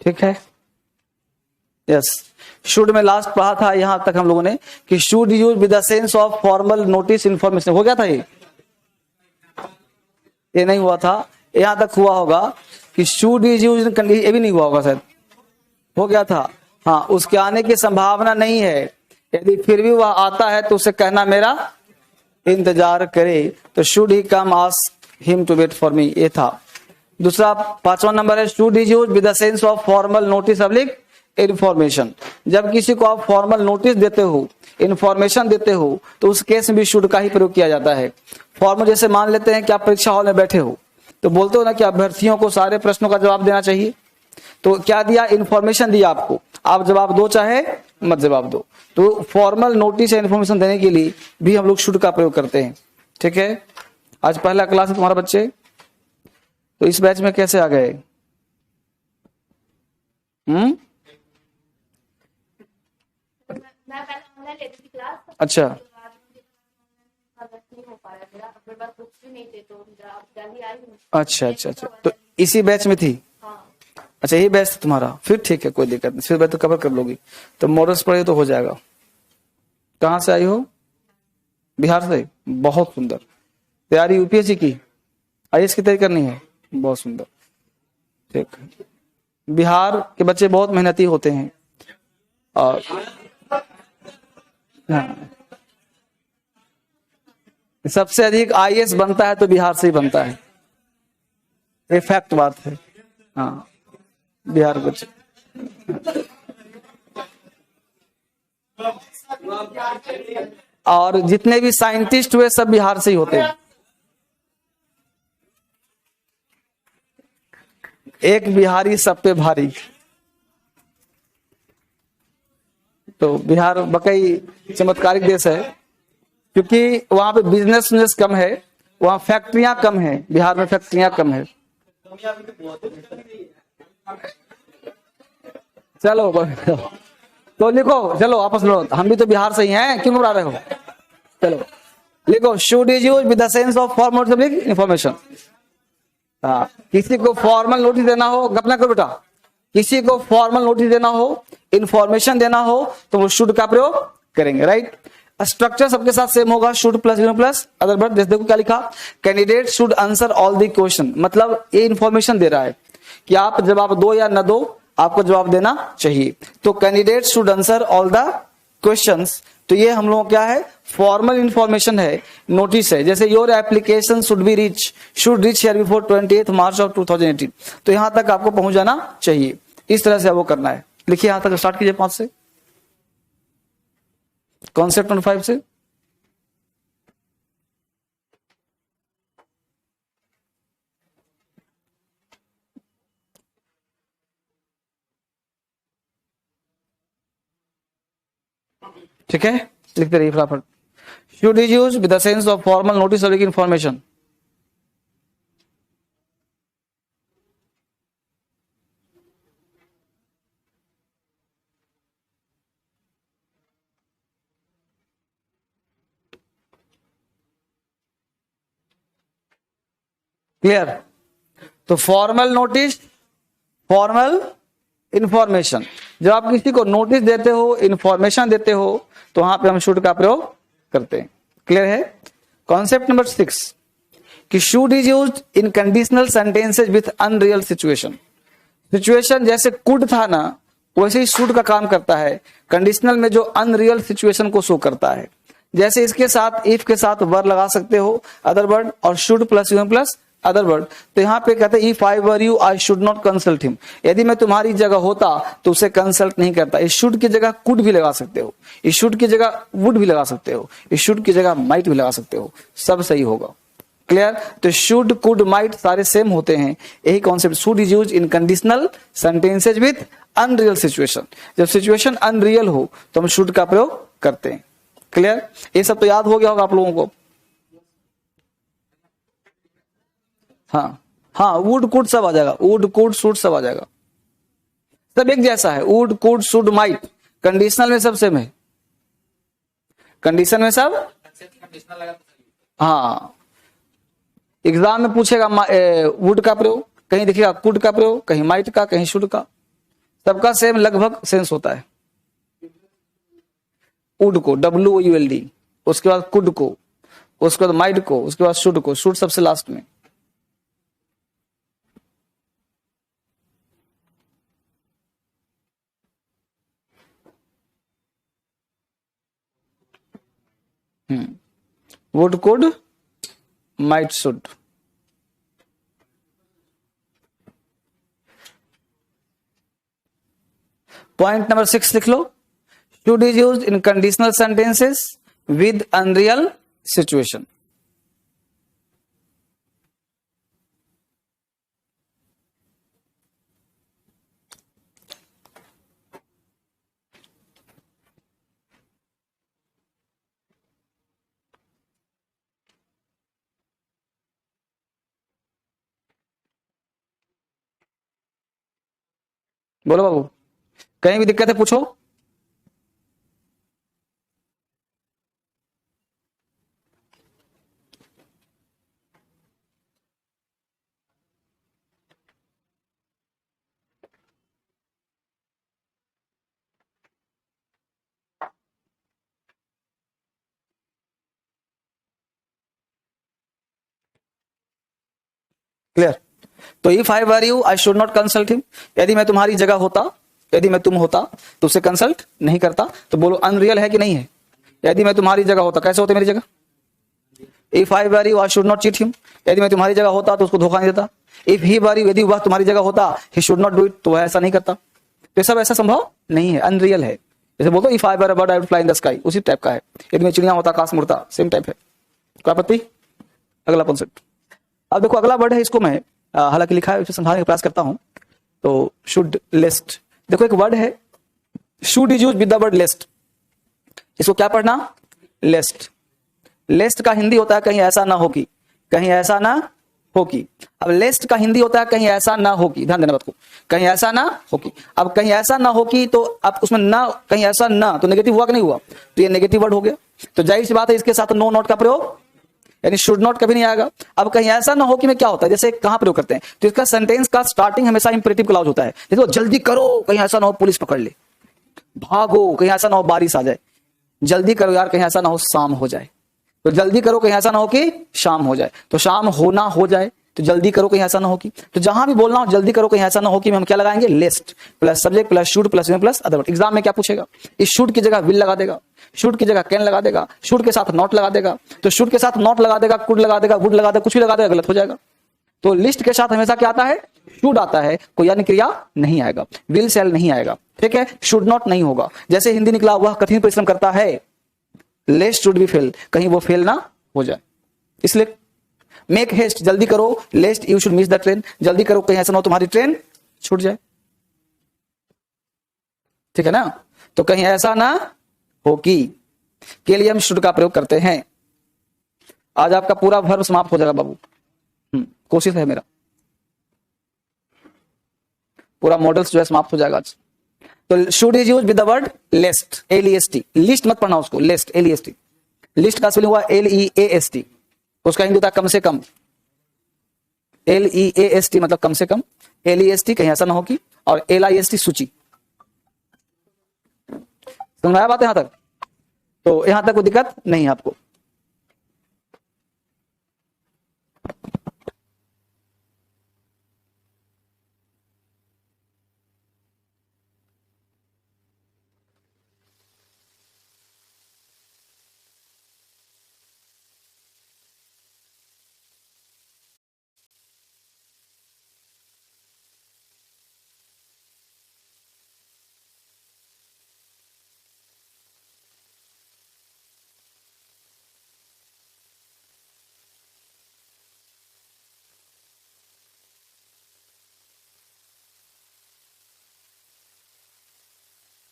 ठीक है, yes. Should में लास्ट पढ़ा था यहां तक हम लोगों ने कि should use with the sense of formal notice information. हो गया था ये नहीं हुआ था, यहां तक हुआ होगा कि शुड इज यूज, ये भी नहीं हुआ होगा शायद, हो गया था। हाँ, उसके आने की संभावना नहीं है, यदि फिर भी वह आता है तो उसे कहना मेरा इंतजार करे। तो should he come ask him to wait for me, ये था। दूसरा 5वां नंबर है should is use with the sense of formal notice public information. जब किसी को आप फॉर्मल नोटिस देते हो, इन्फॉर्मेशन देते हो, तो उस केस में भी शुड का ही प्रयोग किया जाता है। फॉर्मल जैसे मान लेते हैं कि आप परीक्षा हॉल में बैठे हो, तो बोलते हो ना कि अभ्यर्थियों को सारे प्रश्नों का जवाब देना चाहिए। तो क्या दिया, इन्फॉर्मेशन दिया आपको, आप जवाब दो चाहे मत जवाब दो। तो फॉर्मल नोटिस या इन्फॉर्मेशन देने के लिए भी हम लोग शुड का प्रयोग करते हैं। ठीक है, आज पहला क्लास है तुम्हारा बच्चे, तो इस बैच में कैसे आ गए? अच्छा अच्छा अच्छा अच्छा, तो इसी बैच में थी? अच्छा, यही बैच था तुम्हारा, फिर ठीक है, कोई दिक्कत नहीं, फिर बैच तो कवर कर लोगी। तो मॉडल्स पढ़े तो हो जाएगा। कहाँ से आई हो? बिहार से, बहुत सुंदर। तैयारी यूपीएससी की, आईएएस की तैयारी करनी है, बहुत सुंदर। ठीक, बिहार के बच्चे बहुत मेहनती होते हैं और हाँ, सबसे अधिक आईएएस बनता है तो बिहार से ही बनता है, ये फैक्ट बात है। हाँ, बिहार बच्चे और जितने भी साइंटिस्ट हुए सब बिहार से ही होते हैं। एक बिहारी सब पे भारी। तो बिहार बकई चमत्कारिक देश है, क्योंकि वहां पे बिजनेस कम है, वहां फैक्ट्रियां कम है, बिहार में फैक्ट्रियां कम है। चलो तो लिखो, चलो आपस में, हम भी तो बिहार से ही हैं, क्यों घबरा रहे हो? चलो लिखो, should is use with the sense of formal public information. हाँ, किसी को फॉर्मल नोटिस देना हो, गपना करो बेटा, किसी को फॉर्मल नोटिस देना हो, इंफॉर्मेशन देना हो, तो वो शुड का प्रयोग करेंगे, राइट। स्ट्रक्चर सबके साथ सेम होगा, should plus you know plus other word. जैसे देखो क्या लिखा, candidate should answer all the question, मतलब ये इंफॉर्मेशन दे रहा है कि आप जवाब दो या न दो, आपको जवाब देना चाहिए। तो candidate should answer all the questions, तो ये हम लोग क्या है, फॉर्मल इंफॉर्मेशन है, नोटिस है। जैसे your application should reach here before 28 March of 2018, तो यहां तक आपको पहुंच जाना चाहिए, इस तरह से वो करना है। लिखिए, यहां तक स्टार्ट कीजिए 5 से, कॉन्सेप्ट नंबर 5 से। ठीक है, लिखते रहिए फटाफट। Should is use with the sense of formal notice और इंफॉर्मेशन। क्लियर? तो फॉर्मल नोटिस, फॉर्मल इंफॉर्मेशन, जब आप किसी को नोटिस देते हो, इंफॉर्मेशन देते हो, तो वहां पे हम शुड का प्रयोग करते हैं। क्लियर है? कॉन्सेप्ट नंबर 6 कि should is used in conditional sentences with unreal situation. Situation जैसे कुड था ना, वैसे ही शुड का काम करता है कंडीशनल में, जो अनरियल सिचुएशन को शो करता है। जैसे इसके साथ, इफ के साथ वर लगा सकते हो, अदर वर्ड, और should plus UM plus other word. तो यहाँ पे कहते हैं if I were you I should not consult him, यदि मैं तुम्हारी जगह होता तो उसे कंसल्ट नहीं करता। इस शुड की जगह कुड भी लगा सकते हो, इस शुड की जगह वुड भी लगा सकते हो, इस शुड की जगह माइट भी लगा सकते हो, सब सही होगा। क्लियर? तो शुड, कुड, माइट सारे सेम होते हैं, यही concept. Should is use in conditional sentences with unreal situation. जब सिचुएशन अनरियल हो तो हम शुड का प्रयोग करते हैं। क्लियर? ये सब तो याद हो गया होगा आप लोगों को। हाँ हाँ, वुड कुड सब आ जाएगा, वुड कुड शुड सब आ जाएगा, सब एक जैसा है। Would could should might conditional में सब सेम है, कंडीशन में सब। हाँ, एग्जाम में पूछेगा वुड का प्रयोग, कहीं देखिएगा कुड का प्रयोग, कहीं माइट का, कहीं शुड का। सबका सेम लगभग सेंस होता है। वुड को WOULD, उसके बाद कुड को, उसके बाद माइड को, उसके बाद शुड को, शुड सबसे लास्ट में। Would, could, might, should. Point number 6 लिख लो। Should is used in conditional sentences with unreal situation. बोलो बाबू, कहीं भी दिक्कत है पूछो। क्लियर? तो if I were you I should not consult him. यदि मैं तुम्हारी जगह होता, यदि मैं तुम होता तो उसे कंसल्ट नहीं करता। तो बोलो अनरियल है कि नहीं है? यदि मैं तुम्हारी जगह होता, कैसे होते मेरी जगह? If I were you I should not cheat him. यदि मैं तुम्हारी जगह होता तो उसको धोखा नहीं देता। इफ ही वर यू, यदि वह तुम्हारी जगह होता, he should not do it, तो वह ऐसा नहीं करता। तो ये सब ऐसा संभव नहीं है, अनरियल है। जैसे बोलते if I were a bird I would fly in the sky, उसी टाइप का है। यदि मैं चिड़िया होता आकाश में उड़ता, सेम टाइप है। कोई आपत्ति? अगला कॉन्सेप्ट। अब देखो अगला वर्ड है, इसको मैं हालांकि लिखा है, उसे समझाने का प्रयास करता हूं। तो शुड, लेस्ट। देखो एक वर्ड है should is used with the word lest. इसको क्या पढ़ना? लेस्ट। लेस्ट का हिंदी होता है कहीं ऐसा ना हो कि, कहीं ऐसा ना हो कि। अब लेस्ट का हिंदी होता है कहीं ऐसा ना हो कि, ध्यान देना बात को, कहीं ऐसा ना हो कि। अब कहीं ऐसा ना हो कि, तो अब उसमें ना, कहीं ऐसा ना, तो नेगेटिव हुआ कि नहीं हुआ? तो ये नेगेटिव वर्ड हो गया। तो जाहिर सी बात है इसके साथ नो नॉट का प्रयोग, यानी शुड नॉट कभी नहीं आएगा। अब कहीं ऐसा ना हो कि में क्या होता है, जैसे कहां प्रयोग करते हैं, तो इसका सेंटेंस का स्टार्टिंग हमेशा इंपेरेटिव क्लॉज होता है। देखो जल्दी करो, कहीं ऐसा ना हो पुलिस पकड़ ले। भागो, कहीं ऐसा ना हो बारिश आ जाए। जल्दी करो यार, कहीं ऐसा ना हो शाम हो जाए। तो जल्दी करो, कहीं ऐसा ना हो कि शाम हो जाए। तो शाम होना हो जाए, तो जल्दी करो, कहीं ऐसा ना हो कि। तो जहां भी बोलना हो जल्दी करो, कहीं ऐसा ना हो कि, में हम क्या लगाएंगे? Lest plus subject plus should plus plus other word. Exam में क्या पूछेगा? इस शुड की जगह विल लगा देगा, शुड की जगह कैन लगा देगा, शुड के साथ नॉट लगा देगा। तो शुड के साथ नॉट लगा देगा, कुड लगा देगा, वुड लगा देगा, कुछ भी लगा देगा, गलत हो जाएगा। तो लिस्ट के साथ हमेशा क्या आता है? शुड आता है, कोई अन्य क्रिया नहीं आएगा, विल शैल नहीं आएगा। ठीक है, शुड नॉट नहीं होगा। जैसे हिंदी निकला, वह कठिन परिश्रम करता है, लेस्ट शुड बी फेल, कहीं वो फेल ना हो जाए। इसलिए मेक हेस्ट, जल्दी करो, लेस्ट you should miss the train, जल्दी करो, कहीं ऐसा ना हो तुम्हारी ट्रेन छूट जाए। ठीक है ना? तो कहीं ऐसा ना हो कि के लिए हम शुड का प्रयोग करते हैं। आज आपका पूरा वर्ब समाप्त हो जाएगा बाबू, कोशिश है मेरा, पूरा मॉडल्स जो है समाप्त हो जाएगा आज। तो should is used with the word lest, LEST। List मत पढ़ना उसको, लेस्ट LEST। लिस्ट का स्पेलिंग हुआ LEAST, उसका हिंदी होता है कम से कम, LEAST मतलब कम से कम, LEST कहीं ऐसा ना हो कि, और LIST सूची। समझ आया बात यहां तक? तो यहां तक कोई दिक्कत नहीं है आपको।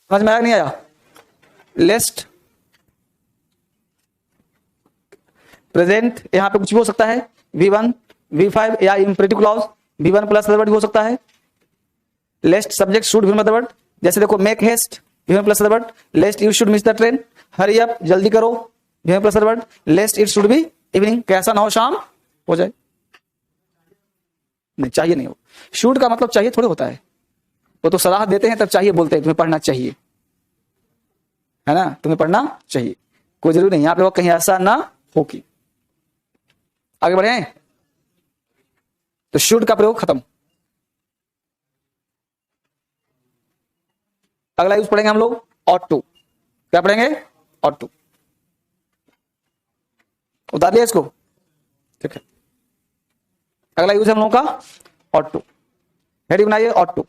समझ में आया नहीं आया? लिस्ट प्रेजेंट, यहां पे कुछ भी हो सकता है, V1 V5 या imperative clause, V1 plus other word भी हो सकता है। लेस्ट सब्जेक्ट शुड भी अदर वर्ड, जैसे देखो make haste V1 plus other word, lest you should miss the train, hurry up जल्दी करो V1 plus other word, lest it should be evening, कैसा ना हो शाम हो जाए। नहीं चाहिए नहीं हो, शुड का मतलब चाहिए थोड़े होता है, वो तो सलाह देते हैं तब चाहिए बोलते हैं तुम्हें पढ़ना चाहिए, है ना, तुम्हें पढ़ना चाहिए। कोई जरूरी नहीं, यहां पे वो कहीं ऐसा ना हो कि। आगे बढ़े, तो शुड का प्रयोग खत्म। अगला यूज पढ़ेंगे हम लोग ऑट टू। क्या पढ़ेंगे? Ought to. उतार लिया इसको, ठीक है। अगला यूज है हम लोगों का ऑट टू। हेडिंग बनाइए ऑट टू।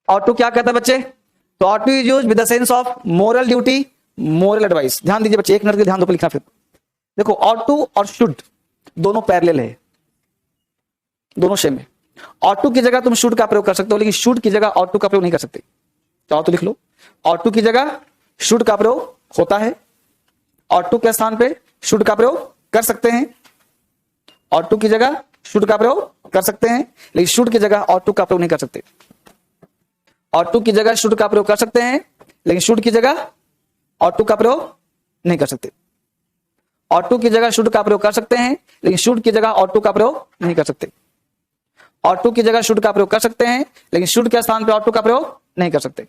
ऑट टू क्या कहता है बच्चे? तो ought to is use with the sense of moral duty, moral advice. ध्यान दीजिए बच्चे, एक मिनट के ध्यान दो, लिखना फिर। देखो ऑट टू और शुड दोनों पैरेलल है, दोनों सेम है। ऑट टू की जगह तुम शुड का प्रयोग कर सकते हो, लेकिन शुड की जगह ऑट टू का प्रयोग नहीं कर सकते। चाहो तो लिख लो, ऑट टू की जगह शुड का प्रयोग होता है, ऑट टू के स्थान पे शुड का प्रयोग कर सकते हैं। ऑट टू की जगह शुड का प्रयोग कर सकते हैं, लेकिन शुड की जगह ऑट टू का प्रयोग नहीं कर सकते। ऑट टू की जगह शुड का प्रयोग कर सकते हैं, लेकिन शुड की जगह ऑट टू का प्रयोग नहीं कर सकते। ऑट टू की जगह शुड का प्रयोग कर सकते हैं, लेकिन शुड की जगह ऑट टू का प्रयोग नहीं कर सकते। ऑट टू की जगह शुड का प्रयोग कर सकते हैं, लेकिन शुड के स्थान पे ऑट टू का प्रयोग नहीं कर सकते।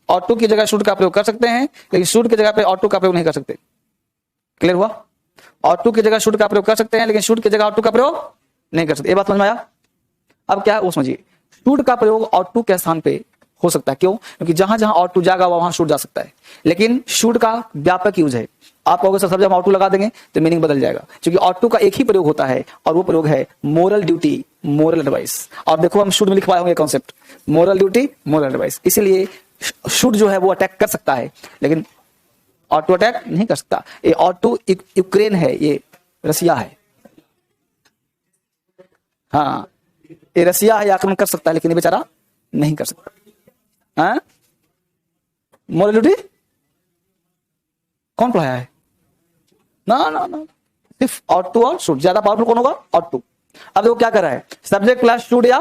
ऑट टू की जगह शुड का प्रयोग कर सकते हैं, लेकिन शुड की जगह पे ऑट टू का प्रयोग नहीं कर सकते। क्लियर हुआ? ऑट टू की जगह शुड का प्रयोग कर सकते हैं, लेकिन शुड की जगह ऑट टू का प्रयोग नहीं कर सकते। ये बात समझ में आया? अब क्या है वो समझिए। शुड का प्रयोग ऑट टू के स्थान पे हो सकता है, क्यों? क्योंकि जहां जहां ऑट टू जाएगा वहां शुड जा सकता है, लेकिन शुड का व्यापक यूज है। आप कहोगे सर सब जगह ऑट टू लगा देंगे तो मीनिंग बदल जाएगा, क्योंकि ऑट टू का एक ही प्रयोग होता है और वो प्रयोग है मोरल ड्यूटी, मोरल एडवाइस। और देखो हम शुड में लिखवाए होंगे concept, moral duty, moral advice. इसीलिए शुड जो है वो अटैक कर सकता है, लेकिन ऑट टू अटैक नहीं कर सकता। ये ऑट टू यूक्रेन है, ये रसिया है। हाँ, ये रसिया है, आक्रमण कर सकता है, लेकिन ये बेचारा नहीं कर सकता। हाँ, मोरल ड्यूटी कौन पढ़ाया है? ना ना ना, सिर्फ ऑट टू और शुड। ज्यादा पावरफुल कौन होगा? Ought to. अब देखो क्या कर रहा है, सब्जेक्ट प्लस शुड या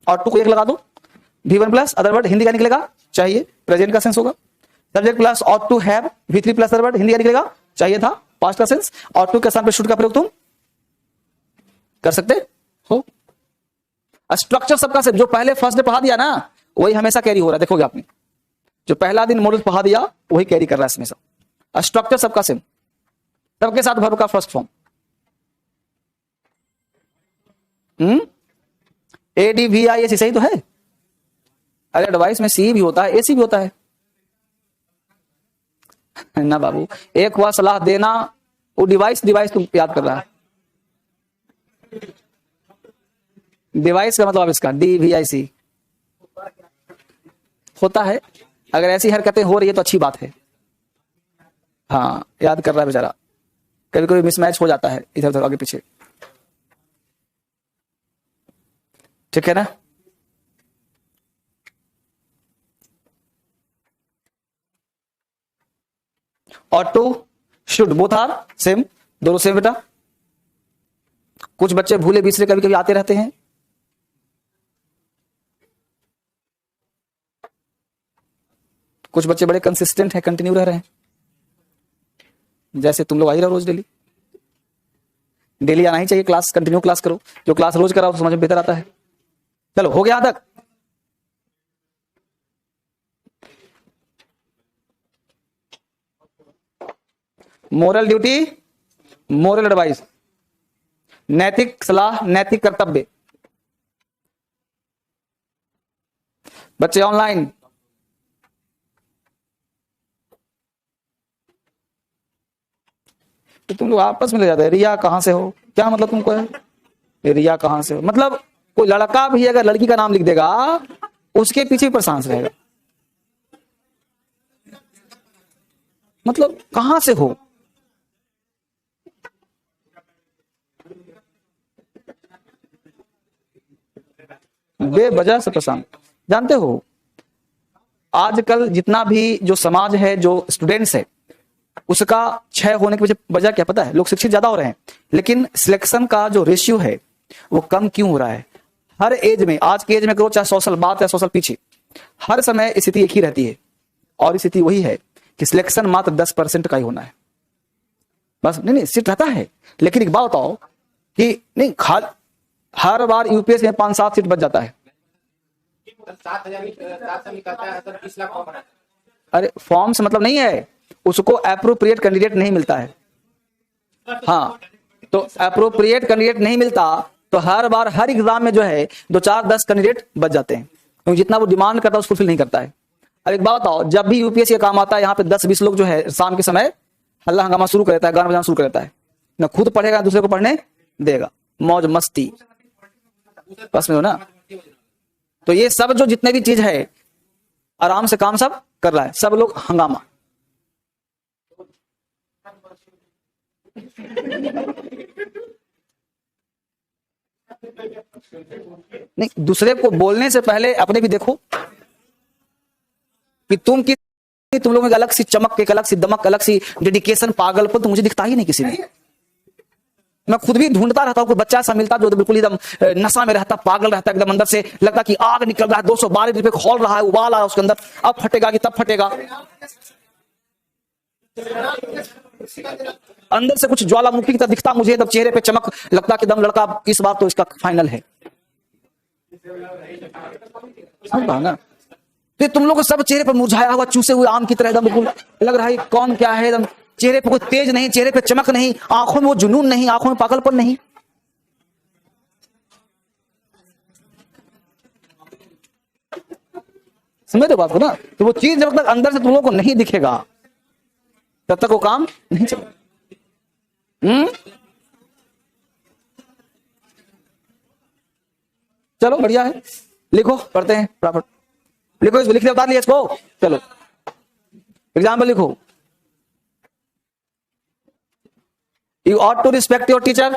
ऑट टू को एक लगा दो, V1 plus other word, Hindi का निकलेगा चाहिए, प्रेजेंट का सेंस होगा। Subject plus ought to have, V3 plus other word, Hindi का निकलेगा चाहिए था, पास्ट का सेंस। ऑट टू के स्थान पे शुड का प्रयोग तुम कर सकते हो। स्ट्रक्चर सबका सेम, जो पहले फर्स्ट डे पढ़ा दिया ना वही हमेशा कैरी हो रहा है। देखोगे आपने, जो पहला दिन मॉडल पढ़ा दिया वही कैरी कर रहा है हमेशा। स्ट्रक्चर सबका सेम, सबके साथ वर्ब का फर्स्ट फॉर्म। ADVIS सही तो है। अरे एडवाइस में सी भी होता है, AC भी होता है ना बाबू। एक हुआ सलाह देना, वो डिवाइस, डिवाइस तुम याद कर रहा है। डिवाइस का मतलब इसका DVIC होता है। अगर ऐसी हरकतें हो रही है तो अच्छी बात है। हाँ, याद कर रहा है बेचारा, कभी कभी मिसमैच हो जाता है इधर उधर आगे पीछे, ठीक है ना। Ought to should both are same, दोनों सेम बेटा। कुछ बच्चे भूले बिसरे कभी कभी आते रहते हैं, कुछ बच्चे बड़े कंसिस्टेंट है, कंटिन्यू रह रहे हैं, जैसे तुम लोग आ ही रहो रोज डेली। डेली आना ही चाहिए क्लास, कंटिन्यू क्लास करो। जो क्लास रोज कराओ समझ में बेहतर आता है। चलो हो गया यहां तक। मोरल ड्यूटी, मोरल एडवाइस, नैतिक सलाह, नैतिक कर्तव्य। बच्चे ऑनलाइन तो तुम लोग आपस में ले जाते हैं, रिया कहां से हो, क्या मतलब तुमको है ये रिया कहां से हो? मतलब कोई लड़का भी अगर लड़की का नाम लिख देगा उसके पीछे भी परेशान रहेगा। मतलब कहां से हो? बेवजह से परेशान। जानते हो आजकल जितना भी जो समाज है, जो स्टूडेंट्स है, उसका क्षय होने की वजह क्या पता है? लोग शिक्षित ज्यादा हो रहे हैं, लेकिन सिलेक्शन का जो रेशियो है वो कम क्यों हो रहा है? हर एज में, आज के एज में करो चाहे 100 साल बाद या 100 साल पीछे, हर समय स्थिति एक ही रहती है, और स्थिति वही है कि सिलेक्शन मात्र 10% का ही होना है बस। नहीं सीट रहता है, लेकिन एक बात बताओ कि नहीं हर बार यूपीएससी में 5-7 सीट बच जाता है। 7,000 अरे फॉर्म से मतलब नहीं है, उसको अप्रोप्रिएट कैंडिडेट नहीं मिलता है। हाँ, तो अप्रोप्रिएट कैंडिडेट नहीं मिलता तो हर बार हर एग्जाम में जो है 2-4-10 कैंडिडेट बच जाते हैं, क्योंकि जितना वो डिमांड करता है उसको फुलफिल नहीं करता है। और एक बात बताओ, जब भी यूपीएससी का काम आता है, यहाँ पे 10-20 लोग जो है शाम के समय हल्ला हंगामा शुरू कर देता है, गाना बजाना शुरू कर देता है, ना खुद पढ़ेगा दूसरे को पढ़ने देगा, मौज मस्ती बस में हो ना। तो ये सब जो जितने भी चीज है आराम से काम सब कर रहा है, सब लोग हंगामा। नहीं, दूसरे को बोलने से पहले अपने भी देखो कि तुम लोगों की अलग सी चमक, एक अलग सी दमक, अलग सी डेडिकेशन, पागलपन तो मुझे दिखता ही नहीं किसी में। मैं खुद भी ढूंढता रहता हूँ कोई बच्चा ऐसा मिलता जो बिल्कुल एकदम नशा में रहता, पागल रहता, एकदम अंदर से लगता कि आग निकल रहा है, 212 डिग्री पे खोल रहा है, उबाल आ रहा है उसके अंदर, अब फटेगा कि तब फटेगा, अंदर से कुछ ज्वालामुखी की तरह दिखता मुझे, तब चेहरे पे चमक, लगता कि दम लड़का इस बार तो इसका फाइनल है। समझ पा ना? तो तुम लोग सब चेहरे पर मुरझाया हुआ चूसे हुए आम की तरह एकदम बिल्कुल लग रहा है कौन क्या है, एकदम चेहरे पे कोई तेज नहीं, चेहरे पे चमक नहीं, आंखों में वो जुनून नहीं, आंखों में पागलपन नहीं। समझ रहे बात को ना? तो वो चीज जब तक अंदर से तुम लोगों को नहीं दिखेगा तब तक वो काम नहीं चलेगा। चलो बढ़िया है, लिखो, पढ़ते हैं फटाफट, लिखो, इसको लिख उतार लिया इसको, चलो एग्जाम्पल लिखो। You ought to respect your teacher.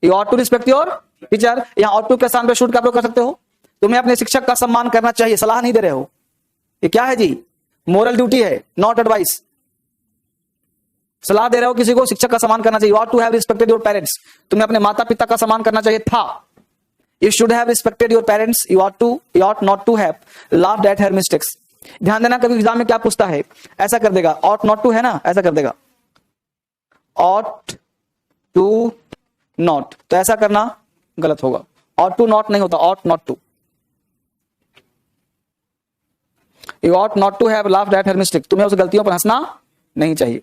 You ought to respect your teacher. यहाँ ought to के स्थान पे should का प्रयोग कर सकते हो। तुम्हें अपने शिक्षक का सम्मान करना चाहिए, सलाह नहीं दे रहे हो। ये क्या है जी? मोरल ड्यूटी है, नॉट एडवाइस। सलाह दे रहे हो किसी को, शिक्षक का सम्मान करना चाहिए। You ought to have respected your parents. तुम्हें अपने माता पिता का सम्मान करना चाहिए था। You should have respected your parents. You ought not to have laughed at her mistakes. ध्यान देना, कभी एग्जाम में क्या पूछता है, ऐसा कर देगा, ought not to है ना, ऐसा कर देगा ought to not, तो ऐसा करना गलत होगा। ought to not नहीं होता, ought not to। You ought not to have laughed at her mistake. तुम्हें उस गलतियों पर हंसना नहीं चाहिए।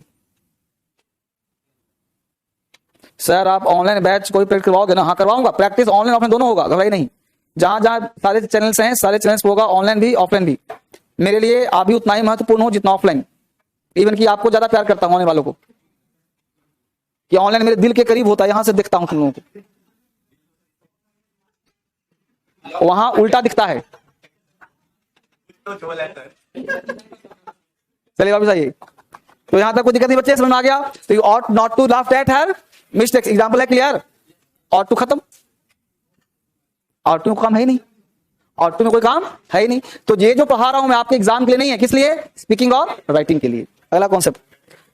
सर आप ऑनलाइन बैच कोई प्रैक्टिस करवाओगे ना? हाँ करवाऊंगा, प्रैक्टिस ऑनलाइन ऑफलाइन दोनों होगा, घबराइए नहीं। जहां जहां सारे चैनल्स हैं, सारे चैनल्स होगा, ऑनलाइन भी ऑफलाइन भी। मेरे लिए आप भी उतना ही महत्वपूर्ण हो जितना ऑफलाइन, इवन कि आपको ज्यादा प्यार करता हूं आने वालों को, कि ऑनलाइन मेरे दिल के करीब होता है, यहां से दिखता हूं तुम लोगों को, वहां उल्टा दिखता है। चलिए वापस आइए। तो यहां तक कोई दिक्कत नहीं बच्चे, समझ में आ गया? तो you ought not to laugh at her mistakes, example है क्लियर? ऑट टू खत्म, ऑट टू काम है ही नहीं, ऑट टू में कोई काम है ही नहीं। तो ये जो पढ़ा रहा हूं मैं आपके एग्जाम के लिए नहीं है, किस लिए? स्पीकिंग और राइटिंग के लिए। अगला कॉन्सेप्ट,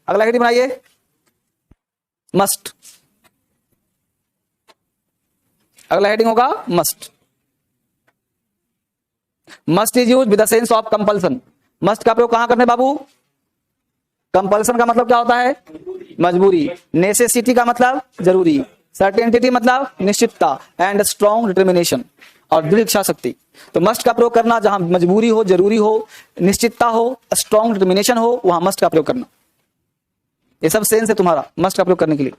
अगला हेडिंग बनाइए, मस्ट। अगला हेडिंग होगा must. Must is use with the sense of compulsion. Must का प्रयोग कहां करने बाबू? कंपल्सन का मतलब क्या होता है? मजबूरी। नेसेसिटी का मतलब जरूरी। सर्टेनिटी मतलब निश्चितता, एंड स्ट्रॉन्ग डिटर्मिनेशन, और दृढ़ इच्छा शक्ति। तो मस्ट का प्रयोग करना जहां मजबूरी हो, जरूरी हो, निश्चितता हो, स्ट्रॉन्ग डिटर्मिनेशन हो, वहां मस्ट का प्रयोग करना। ये सब सेंस है तुम्हारा मस्ट का प्रयोग करने के लिए।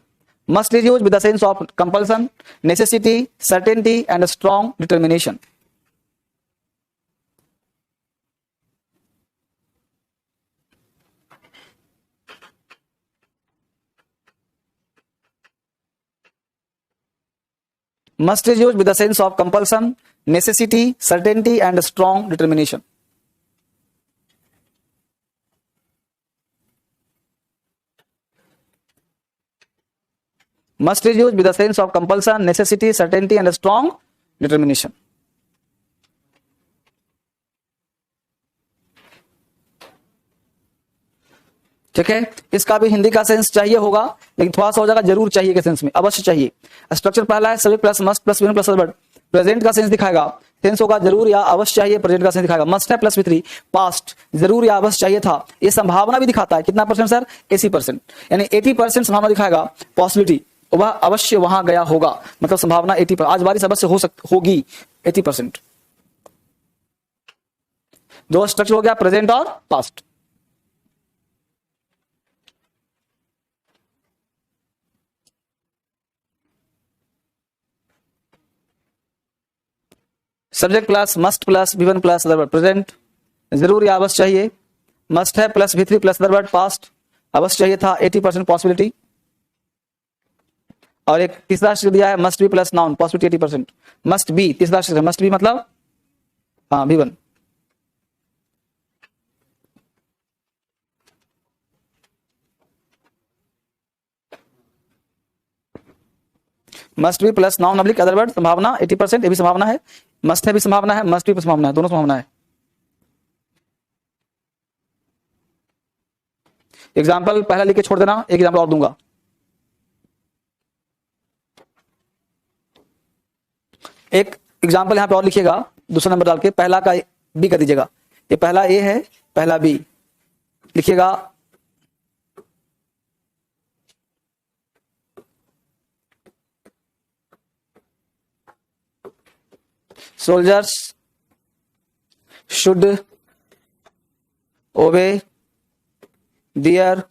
Must is use with the sense of compulsion, necessity, certainty and strong determination. Must is used with the sense of compulsion, necessity, certainty and strong determination. Must is used with the sense of compulsion, necessity, certainty and strong determination. ठीक है, इसका भी हिंदी का sense चाहिए होगा, लेकिन थोड़ा सा हो जाएगा, जरूर चाहिए के सेंस में, अवश्य चाहिए। स्ट्रक्चर पहला है subject plus must plus win plus verb. Present का सेंस दिखाएगा, सेंस होगा जरूर या अवश्य चाहिए, प्रेजेंट का सेंस दिखाएगा। मस्ट है प्लस V3 पास्ट, जरूर या अवश्य चाहिए था, ये संभावना भी दिखाता है। कितना परसेंट सर? 80%, यानी 80% संभावना दिखाएगा, पॉसिबिलिटी वह अवश्य वहां गया होगा, मतलब संभावना 80%, आज बारिश अवश्य होगी 80%। दो स्ट्रक्चर हो गया, प्रेजेंट और past. Subject plus must plus V1 plus other word, present जरूर या अवश्य चाहिए, मस्ट है plus V3 plus other word, past अवश्य चाहिए था, 80% पॉसिबिलिटी। और एक तीसरा स्ट्रक्चर दिया है must be plus noun, possibility 80%, must be, तीसरा स्ट्रक्चर मस्ट बी मतलब हाँ V1। Must be plus noun oblique other word, संभावना 80%, ये भी संभावना है, मस्ट है भी संभावना है, मस्ट भी संभावना है, दोनों संभावना है। एग्जाम्पल पहला लिख के छोड़ देना, एक एग्जाम्पल और दूंगा। एक एग्जाम्पल यहां पे और लिखिएगा, दूसरा नंबर डाल के, पहला का बी कर दीजिएगा। ये पहला ए है, पहला बी लिखिएगा। सोल्जर्स शुड ओबे दियर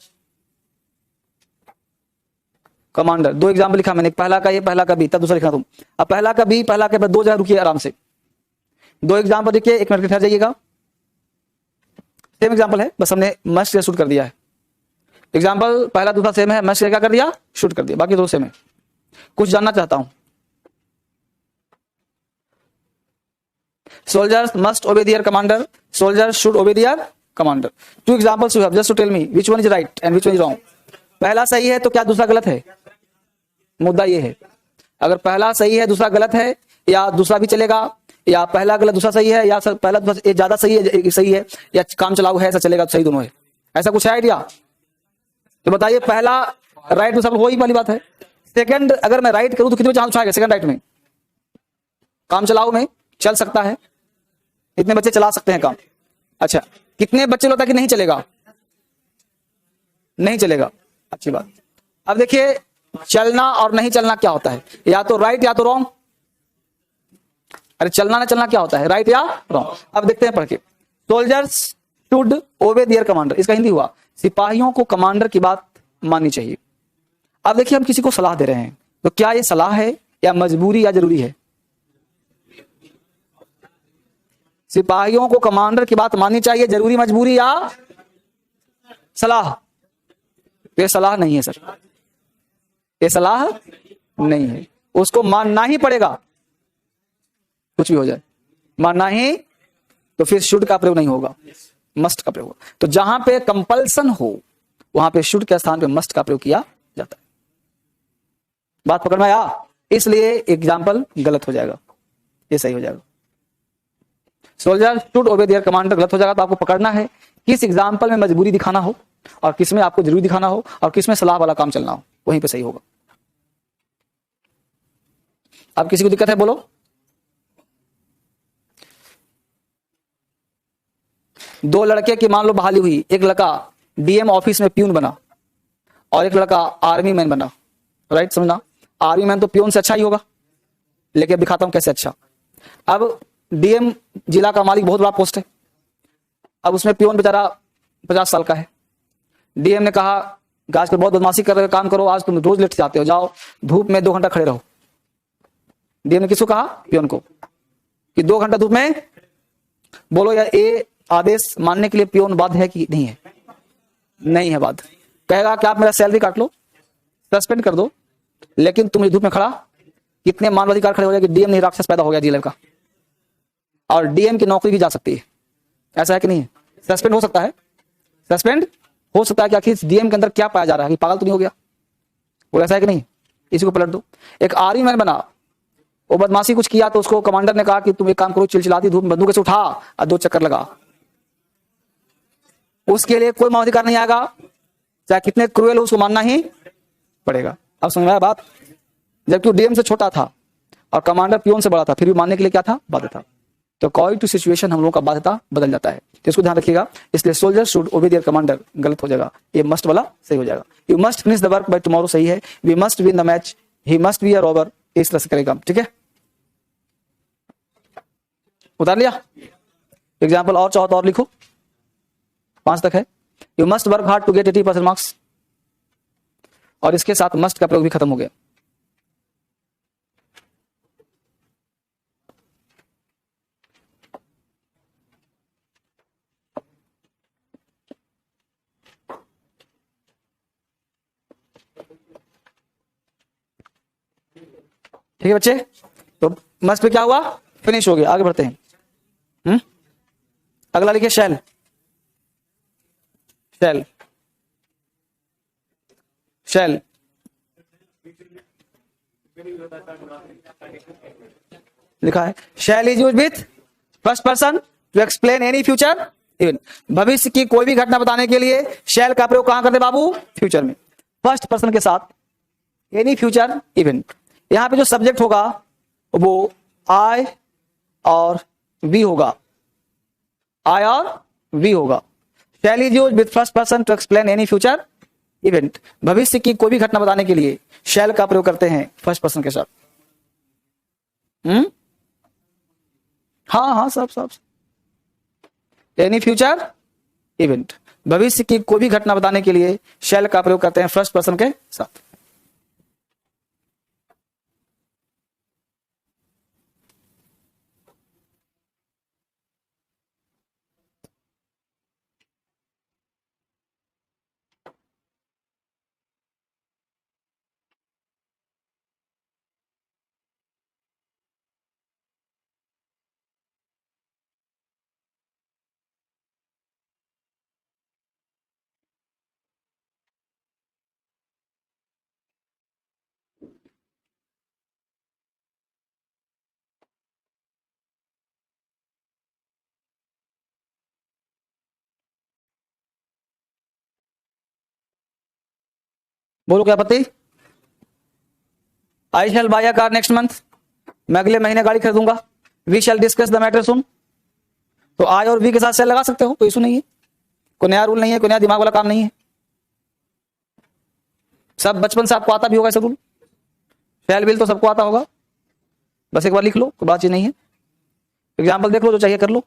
कमांडर। दो एग्जाम्पल लिखा मैंने, पहला का ये, पहला का बी, तब दूसरा लिखना तुम। अब पहला का बी, पहला के बाद दो जगह रुकिए आराम से, दो एग्जाम्पल लिखिए, 1 मिनट ठहर जाइएगा। सेम एग्जाम्पल है, बस हमने मस्ट से शूट कर दिया है। एग्जाम्पल पहला दूसरा सेम है, मस्ट से क्या कर दिया? शूट कर दिया, बाकी दो सेम है। कुछ जानना चाहता हूं। Soldiers must obey their commander. Soldiers should obey their commander. Two examples you have, just to tell me which one is right and which one is wrong. पहला सही है तो क्या दूसरा गलत है? मुद्दा ये है, अगर पहला सही है दूसरा गलत है, या दूसरा भी चलेगा, या पहला गलत दूसरा सही है, या पहला दूसरा ज्यादा सही है, या काम चलाऊ है, ऐसा चलेगा तो सही दोनों है। ऐसा कुछ है आइडिया? तो बताइए, पहला राइट दूसरा हो ही वाली बात है। सेकंड अगर मैं राइट करूं तो कितने चांस आएगा? सेकंड राइट में काम चलाऊ में चल सकता है, इतने बच्चे चला सकते हैं काम। अच्छा, कितने बच्चे होता है कि नहीं चलेगा? नहीं चलेगा, अच्छी बात। अब देखिए, चलना और नहीं चलना क्या होता है? या तो राइट या तो रॉन्ग। अरे चलना ना चलना क्या होता है? राइट या रॉन्ग। अब देखते हैं पढ़ के। Soldiers should obey their commander, इसका हिंदी हुआ सिपाहियों को कमांडर की बात माननी चाहिए। अब देखिए, हम किसी को सलाह दे रहे हैं, तो क्या ये सलाह है या मजबूरी या जरूरी है? सिपाहियों को कमांडर की बात माननी चाहिए, जरूरी, मजबूरी या सलाह? ये सलाह नहीं है सर, ये सलाह नहीं है, उसको मानना ही पड़ेगा, कुछ भी हो जाए मानना ही। तो फिर शुड का प्रयोग नहीं होगा, मस्ट का प्रयोग होगा। तो जहां पे कंपल्सन हो वहां पे शुड के स्थान पे मस्ट का प्रयोग किया जाता है। बात पकड़ में आया? इसलिए एग्जाम्पल गलत हो जाएगा, ये सही हो जाएगा। Soldier should obey their commander गलत हो जाएगा। तो आपको पकड़ना है किस एग्जाम्पल में मजबूरी दिखाना हो और किस में आपको जरूरी दिखाना हो और किस में सलाह वाला काम चलना हो, वहीं पे सही होगा। अब किसी को दिक्कत है बोलो? दो लड़के की मान लो बहाली हुई, एक लड़का डीएम ऑफिस में प्यून बना और एक लड़का आर्मी मैन बना। राइट, समझना, आर्मी मैन तो प्यून से अच्छा ही होगा, लेकिन अब दिखाता हूं कैसे अच्छा। अब डीएम जिला का मालिक, बहुत बड़ा पोस्ट है। अब उसमें प्यून बेचारा 50 साल का है। डीएम ने कहा आज कल बहुत बदमाशी कर रहे हो, काम करो, आज तुम रोज लेट जाते हो, जाओ धूप में 2 घंटा खड़े रहो। डीएम ने किसको कहा? प्यून को, कि 2 घंटा धूप में। बोलो यार, ये आदेश मानने के लिए प्यून बाध्य है कि नहीं है? नहीं है बाध्य। कहेगा कि आप मेरा सैलरी काट लो, सस्पेंड कर दो, लेकिन तुम धूप में खड़ा। कितने मानवाधिकार खड़े हो जाए कि डीएम नहीं, राक्षस पैदा हो गया जिले का, और डीएम की नौकरी भी जा सकती है। ऐसा है कि नहीं है? सस्पेंड हो सकता है, सस्पेंड हो सकता है कि आखिर डीएम के अंदर क्या पाया जा रहा है, कि पागल तो नहीं हो गया वो? ऐसा है कि नहीं? इसी को पलट दो। एक आर्मी मैन बना, वो बदमाशी कुछ किया तो उसको कमांडर ने कहा कि तुम एक काम करो, चिलचिलाती धूप में बंदूक से उठा और 2 चक्कर लगा। उसके लिए कोई मानवाधिकार नहीं आएगा, चाहे कितने क्रूएल हो, उसको मानना ही पड़ेगा। अब समझ में आया बात? जबकि वो डीएम से छोटा था, और कमांडर पियोन से बड़ा था, फिर भी मानने के लिए क्या था, बाध्य था। तो अकॉर्डिंग टू सिचुएशन हम लोगों का बाध्यता बदल जाता है, तो इसको ध्यान रखिएगा। इसलिए soldier should obey their commander गलत हो जाएगा, ये मस्ट वाला सही हो जाएगा। You must finish the work by tomorrow सही है। We must win the match, he must be a robber, इस तरह से करेगा, ठीक है। उतार लिया एग्जाम्पल, और चाहो तो और लिखो, 5 तक है। You must work hard to get 80% marks, और इसके साथ मस्ट का प्रयोग भी खत्म हो गया। ठीक है बच्चे, तो मस्ट पे क्या हुआ, फिनिश हो गया। आगे बढ़ते हैं। अगला लिखिए शैल। शैल शैल लिखा है, shall is use with first person to explain any future event. भविष्य की कोई भी घटना बताने के लिए शैल का प्रयोग कहां करते बाबू, फ्यूचर में, फर्स्ट पर्सन के साथ, एनी फ्यूचर इवेंट। यहां पे जो सब्जेक्ट होगा वो आई और वी होगा, आई और वी होगा। Shall is use with first person to explain any future event. भविष्य की कोई भी घटना बताने के लिए शैल का प्रयोग करते हैं फर्स्ट पर्सन के साथ। हाँ हाँ सब एनी फ्यूचर इवेंट, भविष्य की कोई भी घटना बताने के लिए शैल का प्रयोग करते हैं फर्स्ट पर्सन के साथ। बोलो क्या पति, I shall buy a car next month, मैं अगले महीने गाड़ी खरीदूंगा। We shall discuss the matter सुन, तो आई और वी के साथ शैल लगा सकते हो, कोई इशू नहीं है, कोई नया रूल नहीं है, कोई नया दिमाग वाला काम नहीं है, सब बचपन से आपको आता भी होगा ऐसा रूल, शैल बिल तो सबको आता होगा, बस एक बार लिख लो, कोई बात चीज नहीं है। एग्जाम्पल देख लो, जो चाहिए कर लो।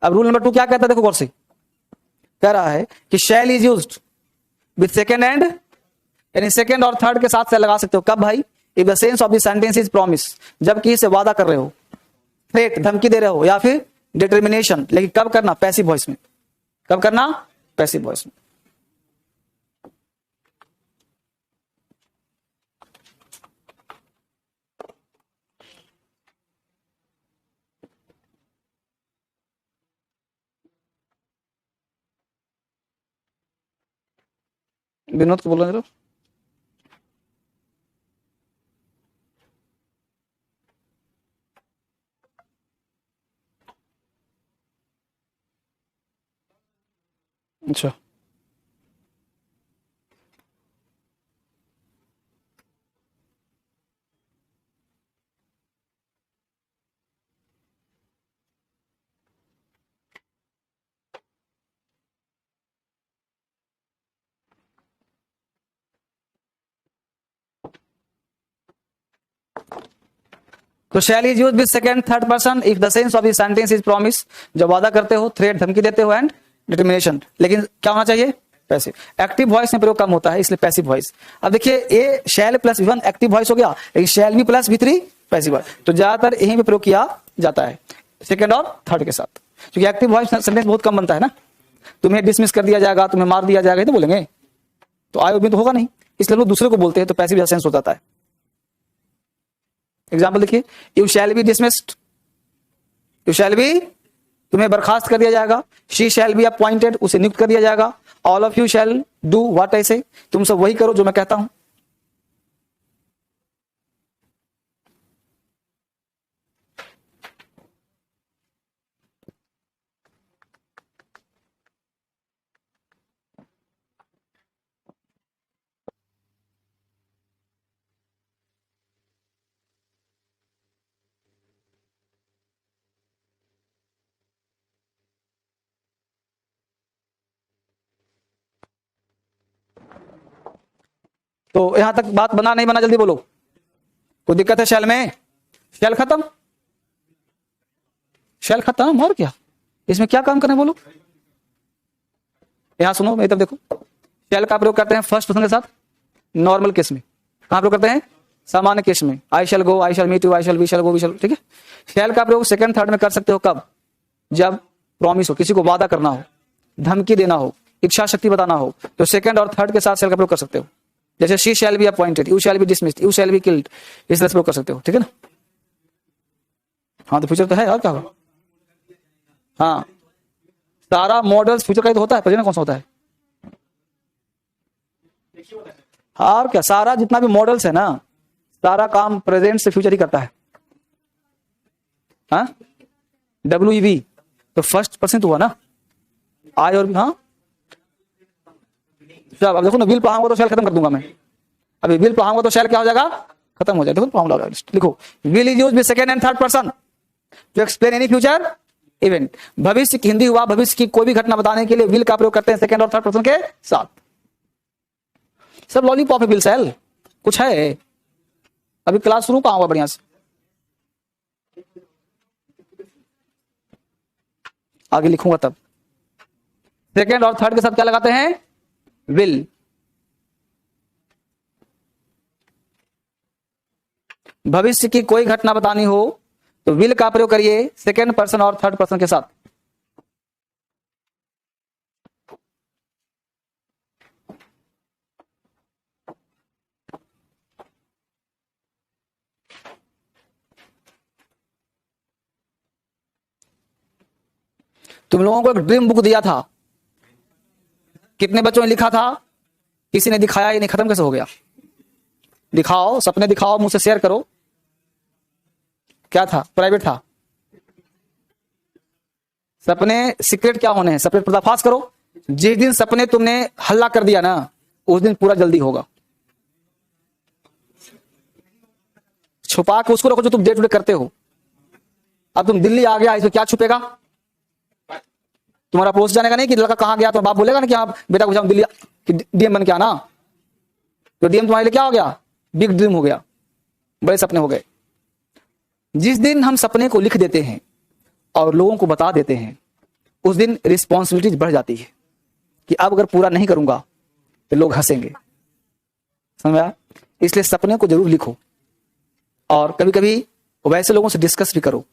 अब रूल नंबर 2 क्या कहता है, देखो गौर से, कह रहा है कि shall is used with second and, यानी सेकेंड और थर्ड के साथ से लगा सकते हो, कब भाई, if the sense of the sentence is promise, जबकि इसे वादा कर रहे हो, थ्रेट धमकी दे रहे हो, या फिर डिटर्मिनेशन, लेकिन कब करना, पैसिव वॉइस में, कब करना, पैसिव वॉइस में। विनोद को बोलो जरा। अच्छा, तो shall is use with second third person if the sense of the sentence is promise, जब वादा करते हो, थ्रेट धमकी देते हो, एंड डिटर्मिनेशन, लेकिन क्या होना चाहिए, पैसिव। एक्टिव वॉइस में प्रयोग कम होता है, इसलिए पैसिव वॉइस। अब देखिए, ये शैल प्लस वन एक्टिव वॉइस हो गया, लेकिन शैल भी प्लस V3 पैसिव वॉइस, तो ज्यादातर यहीं पे प्रयोग किया जाता है सेकंड और थर्ड के साथ, क्योंकि एक्टिव वॉइस सेंटेंस बहुत कम बनता है ना, तुम्हें डिसमिस कर दिया जाएगा, तुम्हें मार दिया जाएगा, तो बोलेंगे, तो आयोग में तो होगा नहीं, इसलिए लोग दूसरे को बोलते हैं, तो पैसिव सेंस हो जाता है। एग्जाम्पल देखिए, you shall be dismissed, you shall be, तुम्हें बर्खास्त कर दिया जाएगा। शी शैल बी अपॉइंटेड, उसे नियुक्त कर दिया जाएगा। All of you shall do what I से, तुम सब वही करो जो मैं कहता हूं। तो यहां तक बात बना नहीं बना, जल्दी बोलो। कोई दिक्कत है शेल में? शेल खत्म, शेल खत्म, और क्या इसमें क्या काम करना है बोलो। यहां सुनो, मेरी तरफ देखो। शेल का प्रयोग करते हैं फर्स्ट पर्सन के साथ नॉर्मल केस में। कहां प्रयोग करते हैं? सामान्य केस में। I shall go, I shall meet you, I shall we shall go, we shall, ठीक है। शेल का प्रयोग सेकंड थर्ड में कर सकते हो कब? जब प्रॉमिस हो, किसी को वादा करना हो, धमकी देना हो, इच्छा शक्ति बताना हो, तो सेकंड और थर्ड के साथ शेल का प्रयोग कर सकते हो। जैसे she shall be appointed, you shall be dismissed, you shall be killed, इस तरह से प्रयोग कर सकते हो, ठीक है ना। हाँ तो फ्यूचर तो है, और क्या होगा। हाँ सारा मॉडल्स फ्यूचर का ही तो होता है, प्रेजेंट कौन सा होता है? और क्या, सारा जितना भी मॉडल्स है ना, सारा काम प्रेजेंट से फ्यूचर ही करता है। हाँ WEV तो फर्स्ट पर्सन तो हुआ ना, आई और भी। हाँ अब देखो ना, विल पढ़ाऊंगा तो शेल खत्म कर दूंगा मैं। अभी विल पढ़ाऊंगा तो शेल क्या हो जाएगा? खत्म हो जाएगा। देखो पढ़ाऊंगा, लिखो will is used with second and third person to explain any future event. भविष्य की हिंदी हुआ, भविष्य की कोई भी घटना बताने के लिए विल का प्रयोग करते हैं सेकंड और थर्ड पर्सन के साथ। सब लॉलीपॉप है विल शेल, कुछ है। अभी क्लास शुरू पाऊंगा बढ़िया से, आगे लिखूंगा तब। सेकंड और थर्ड के साथ क्या लगाते हैं? विल। भविष्य की कोई घटना बतानी हो तो विल का प्रयोग करिए सेकंड पर्सन और थर्ड पर्सन के साथ। तुम लोगों को एक ड्रीम बुक दिया था, कितने बच्चों ने लिखा था? किसी ने दिखाया ही नहीं, खत्म कैसे हो गया? दिखाओ, सपने दिखाओ, मुझसे शेयर करो। क्या था? प्राइवेट था। सपने सीक्रेट क्या होने हैं? सपने पर्दाफाश करो। जिस दिन सपने तुमने हल्ला कर दिया ना, उस दिन पूरा जल्दी होगा। छुपा के उसको रखो जो तुम डे टू डे करते हो। अब तुम दिल्ली आ गया, इसमें क्या छुपेगा? तुम्हारा पड़ोस जानेगा नहीं कि लड़का कहां गया, तो बाप बोलेगा ना कि हाँ बेटा कुछ हम दिल्ली DM बन के आना। तो DM तुम्हारे लिए क्या हो गया? बिग ड्रीम हो गया, बड़े सपने हो गए। जिस दिन हम सपने को लिख देते हैं और लोगों को बता देते हैं, उस दिन रिस्पॉन्सिबिलिटीज बढ़ जाती है कि अब अगर पूरा नहीं करूंगा तो लोग हंसेंगे। समझ आया? इसलिए सपने को जरूर लिखो और कभी कभी वैसे लोगों से डिस्कस भी करो,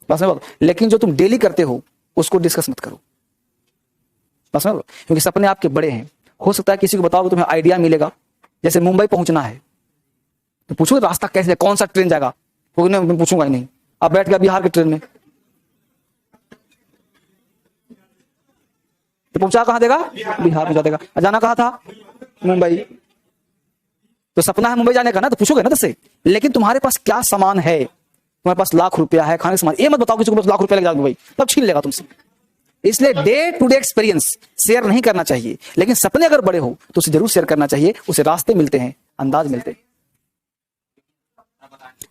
बस। लेकिन जो तुम डेली करते हो उसको डिस्कस मत करो, बस। क्योंकि सपने आपके बड़े हैं। हो सकता है किसी को बताओ तो तुम्हें आइडिया मिलेगा। जैसे मुंबई पहुंचना है तो पूछो रास्ता कैसे है, कौन सा ट्रेन जाएगा? मैं पूछूंगा ही नहीं। अब बैठ गया बिहार के ट्रेन में तो पहुंचा कहां देगा? बिहार पहुंचा देगा। जाना कहां था? मुंबई। तो सपना है मुंबई जाने का ना, तो पूछोगे ना तुझसे। लेकिन तुम्हारे पास क्या सामान है? तुम्हारे पास लाख रुपया है, खाने का सामान। ये मत बताओ किसी को बस लाख रुपया लग जाएगा मुंबई, तब छीन लेगा तुमसे। इसलिए day to day experience share नहीं करना चाहिए। लेकिन सपने अगर बड़े हो तो उसे जरूर शेयर करना चाहिए। उसे रास्ते मिलते हैं, अंदाज मिलते हैं।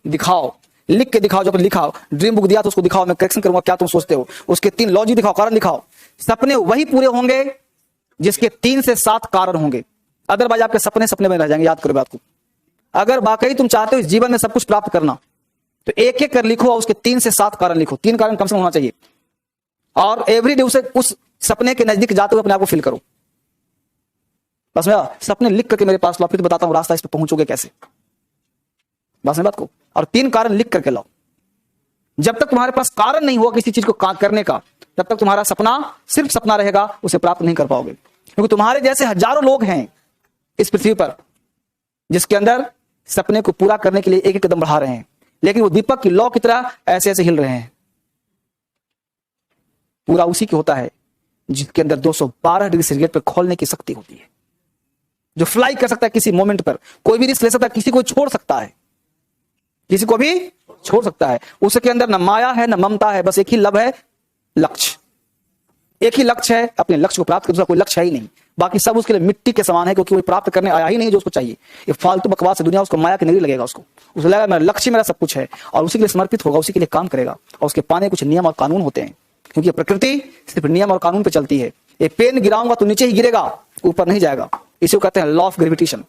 दिखाओ, लिख के दिखाओ। जब लिखाओ, ड्रीम बुक दिया तो उसको दिखाओ, मैं करेक्शन करूंगा क्या तुम सोचते हो। उसके 3 लॉजिक दिखाओ, कारण दिखाओ। सपने वही पूरे होंगे जिसके 3 से 7 कारण होंगे। अदरवाइज आपके सपने सपने में रह जाएंगे। याद करो बात को। अगर वाकई तुम चाहते हो इस जीवन में सब कुछ प्राप्त करना, तो एक एक कर लिखो और उसके 3 से 7 कारण लिखो। 3 कारण कम से कम होना चाहिए। और एवरीडे उसे उस सपने के नजदीक जाते हुए अपने आप को फील करो। बस मैं सपने लिख करके मेरे पास लाओ, फिर बताता हूं रास्ता इस पर पहुंचोगे कैसे। बस मैं बात को। और 3 कारण लिख करके लाओ। जब तक तुम्हारे पास कारण नहीं हुआ किसी चीज को करने का, तब तक तुम्हारा सपना सिर्फ सपना रहेगा, उसे प्राप्त नहीं कर पाओगे। क्योंकि तुम्हारे जैसे हजारों लोग हैं इस पृथ्वी पर जिसके अंदर सपने को पूरा करने के लिए एक एक कदम बढ़ा रहे हैं, लेकिन वो दीपक की लौ की तरह ऐसे ऐसे हिल रहे हैं। पूरा उसी की होता है जिसके अंदर 212 डिग्री सेंटीग्रेड पर खोलने की शक्ति होती है, जो फ्लाई कर सकता है किसी मोमेंट पर, कोई भी रिस्क ले सकता है, किसी को छोड़ सकता है, किसी को भी छोड़ सकता है। उसके अंदर न माया है न ममता है, बस एक ही लब है, लक्ष्य। एक ही लक्ष्य है, अपने लक्ष्य को प्राप्त करने का कोई लक्ष्य है ही नहीं। बाकी सब उसके लिए मिट्टी के समान है, क्योंकि वो प्राप्त करने आया ही नहीं जो उसको चाहिए। ये फालतू बकवास है दुनिया, उसको माया के नगरी लगेगा। उसको लगेगा मेरा लक्ष्य मेरा सब कुछ है, और उसी के लिए समर्पित होगा, उसी के लिए काम करेगा। और उसके पाने कुछ नियम और कानून होते हैं, क्योंकि प्रकृति सिर्फ नियम और कानून पर चलती है। ये पेन गिराऊंगा तो नीचे ही गिरेगा, ऊपर नहीं जाएगा। इसी को कहते हैं लॉ ऑफ ग्रेविटेशन।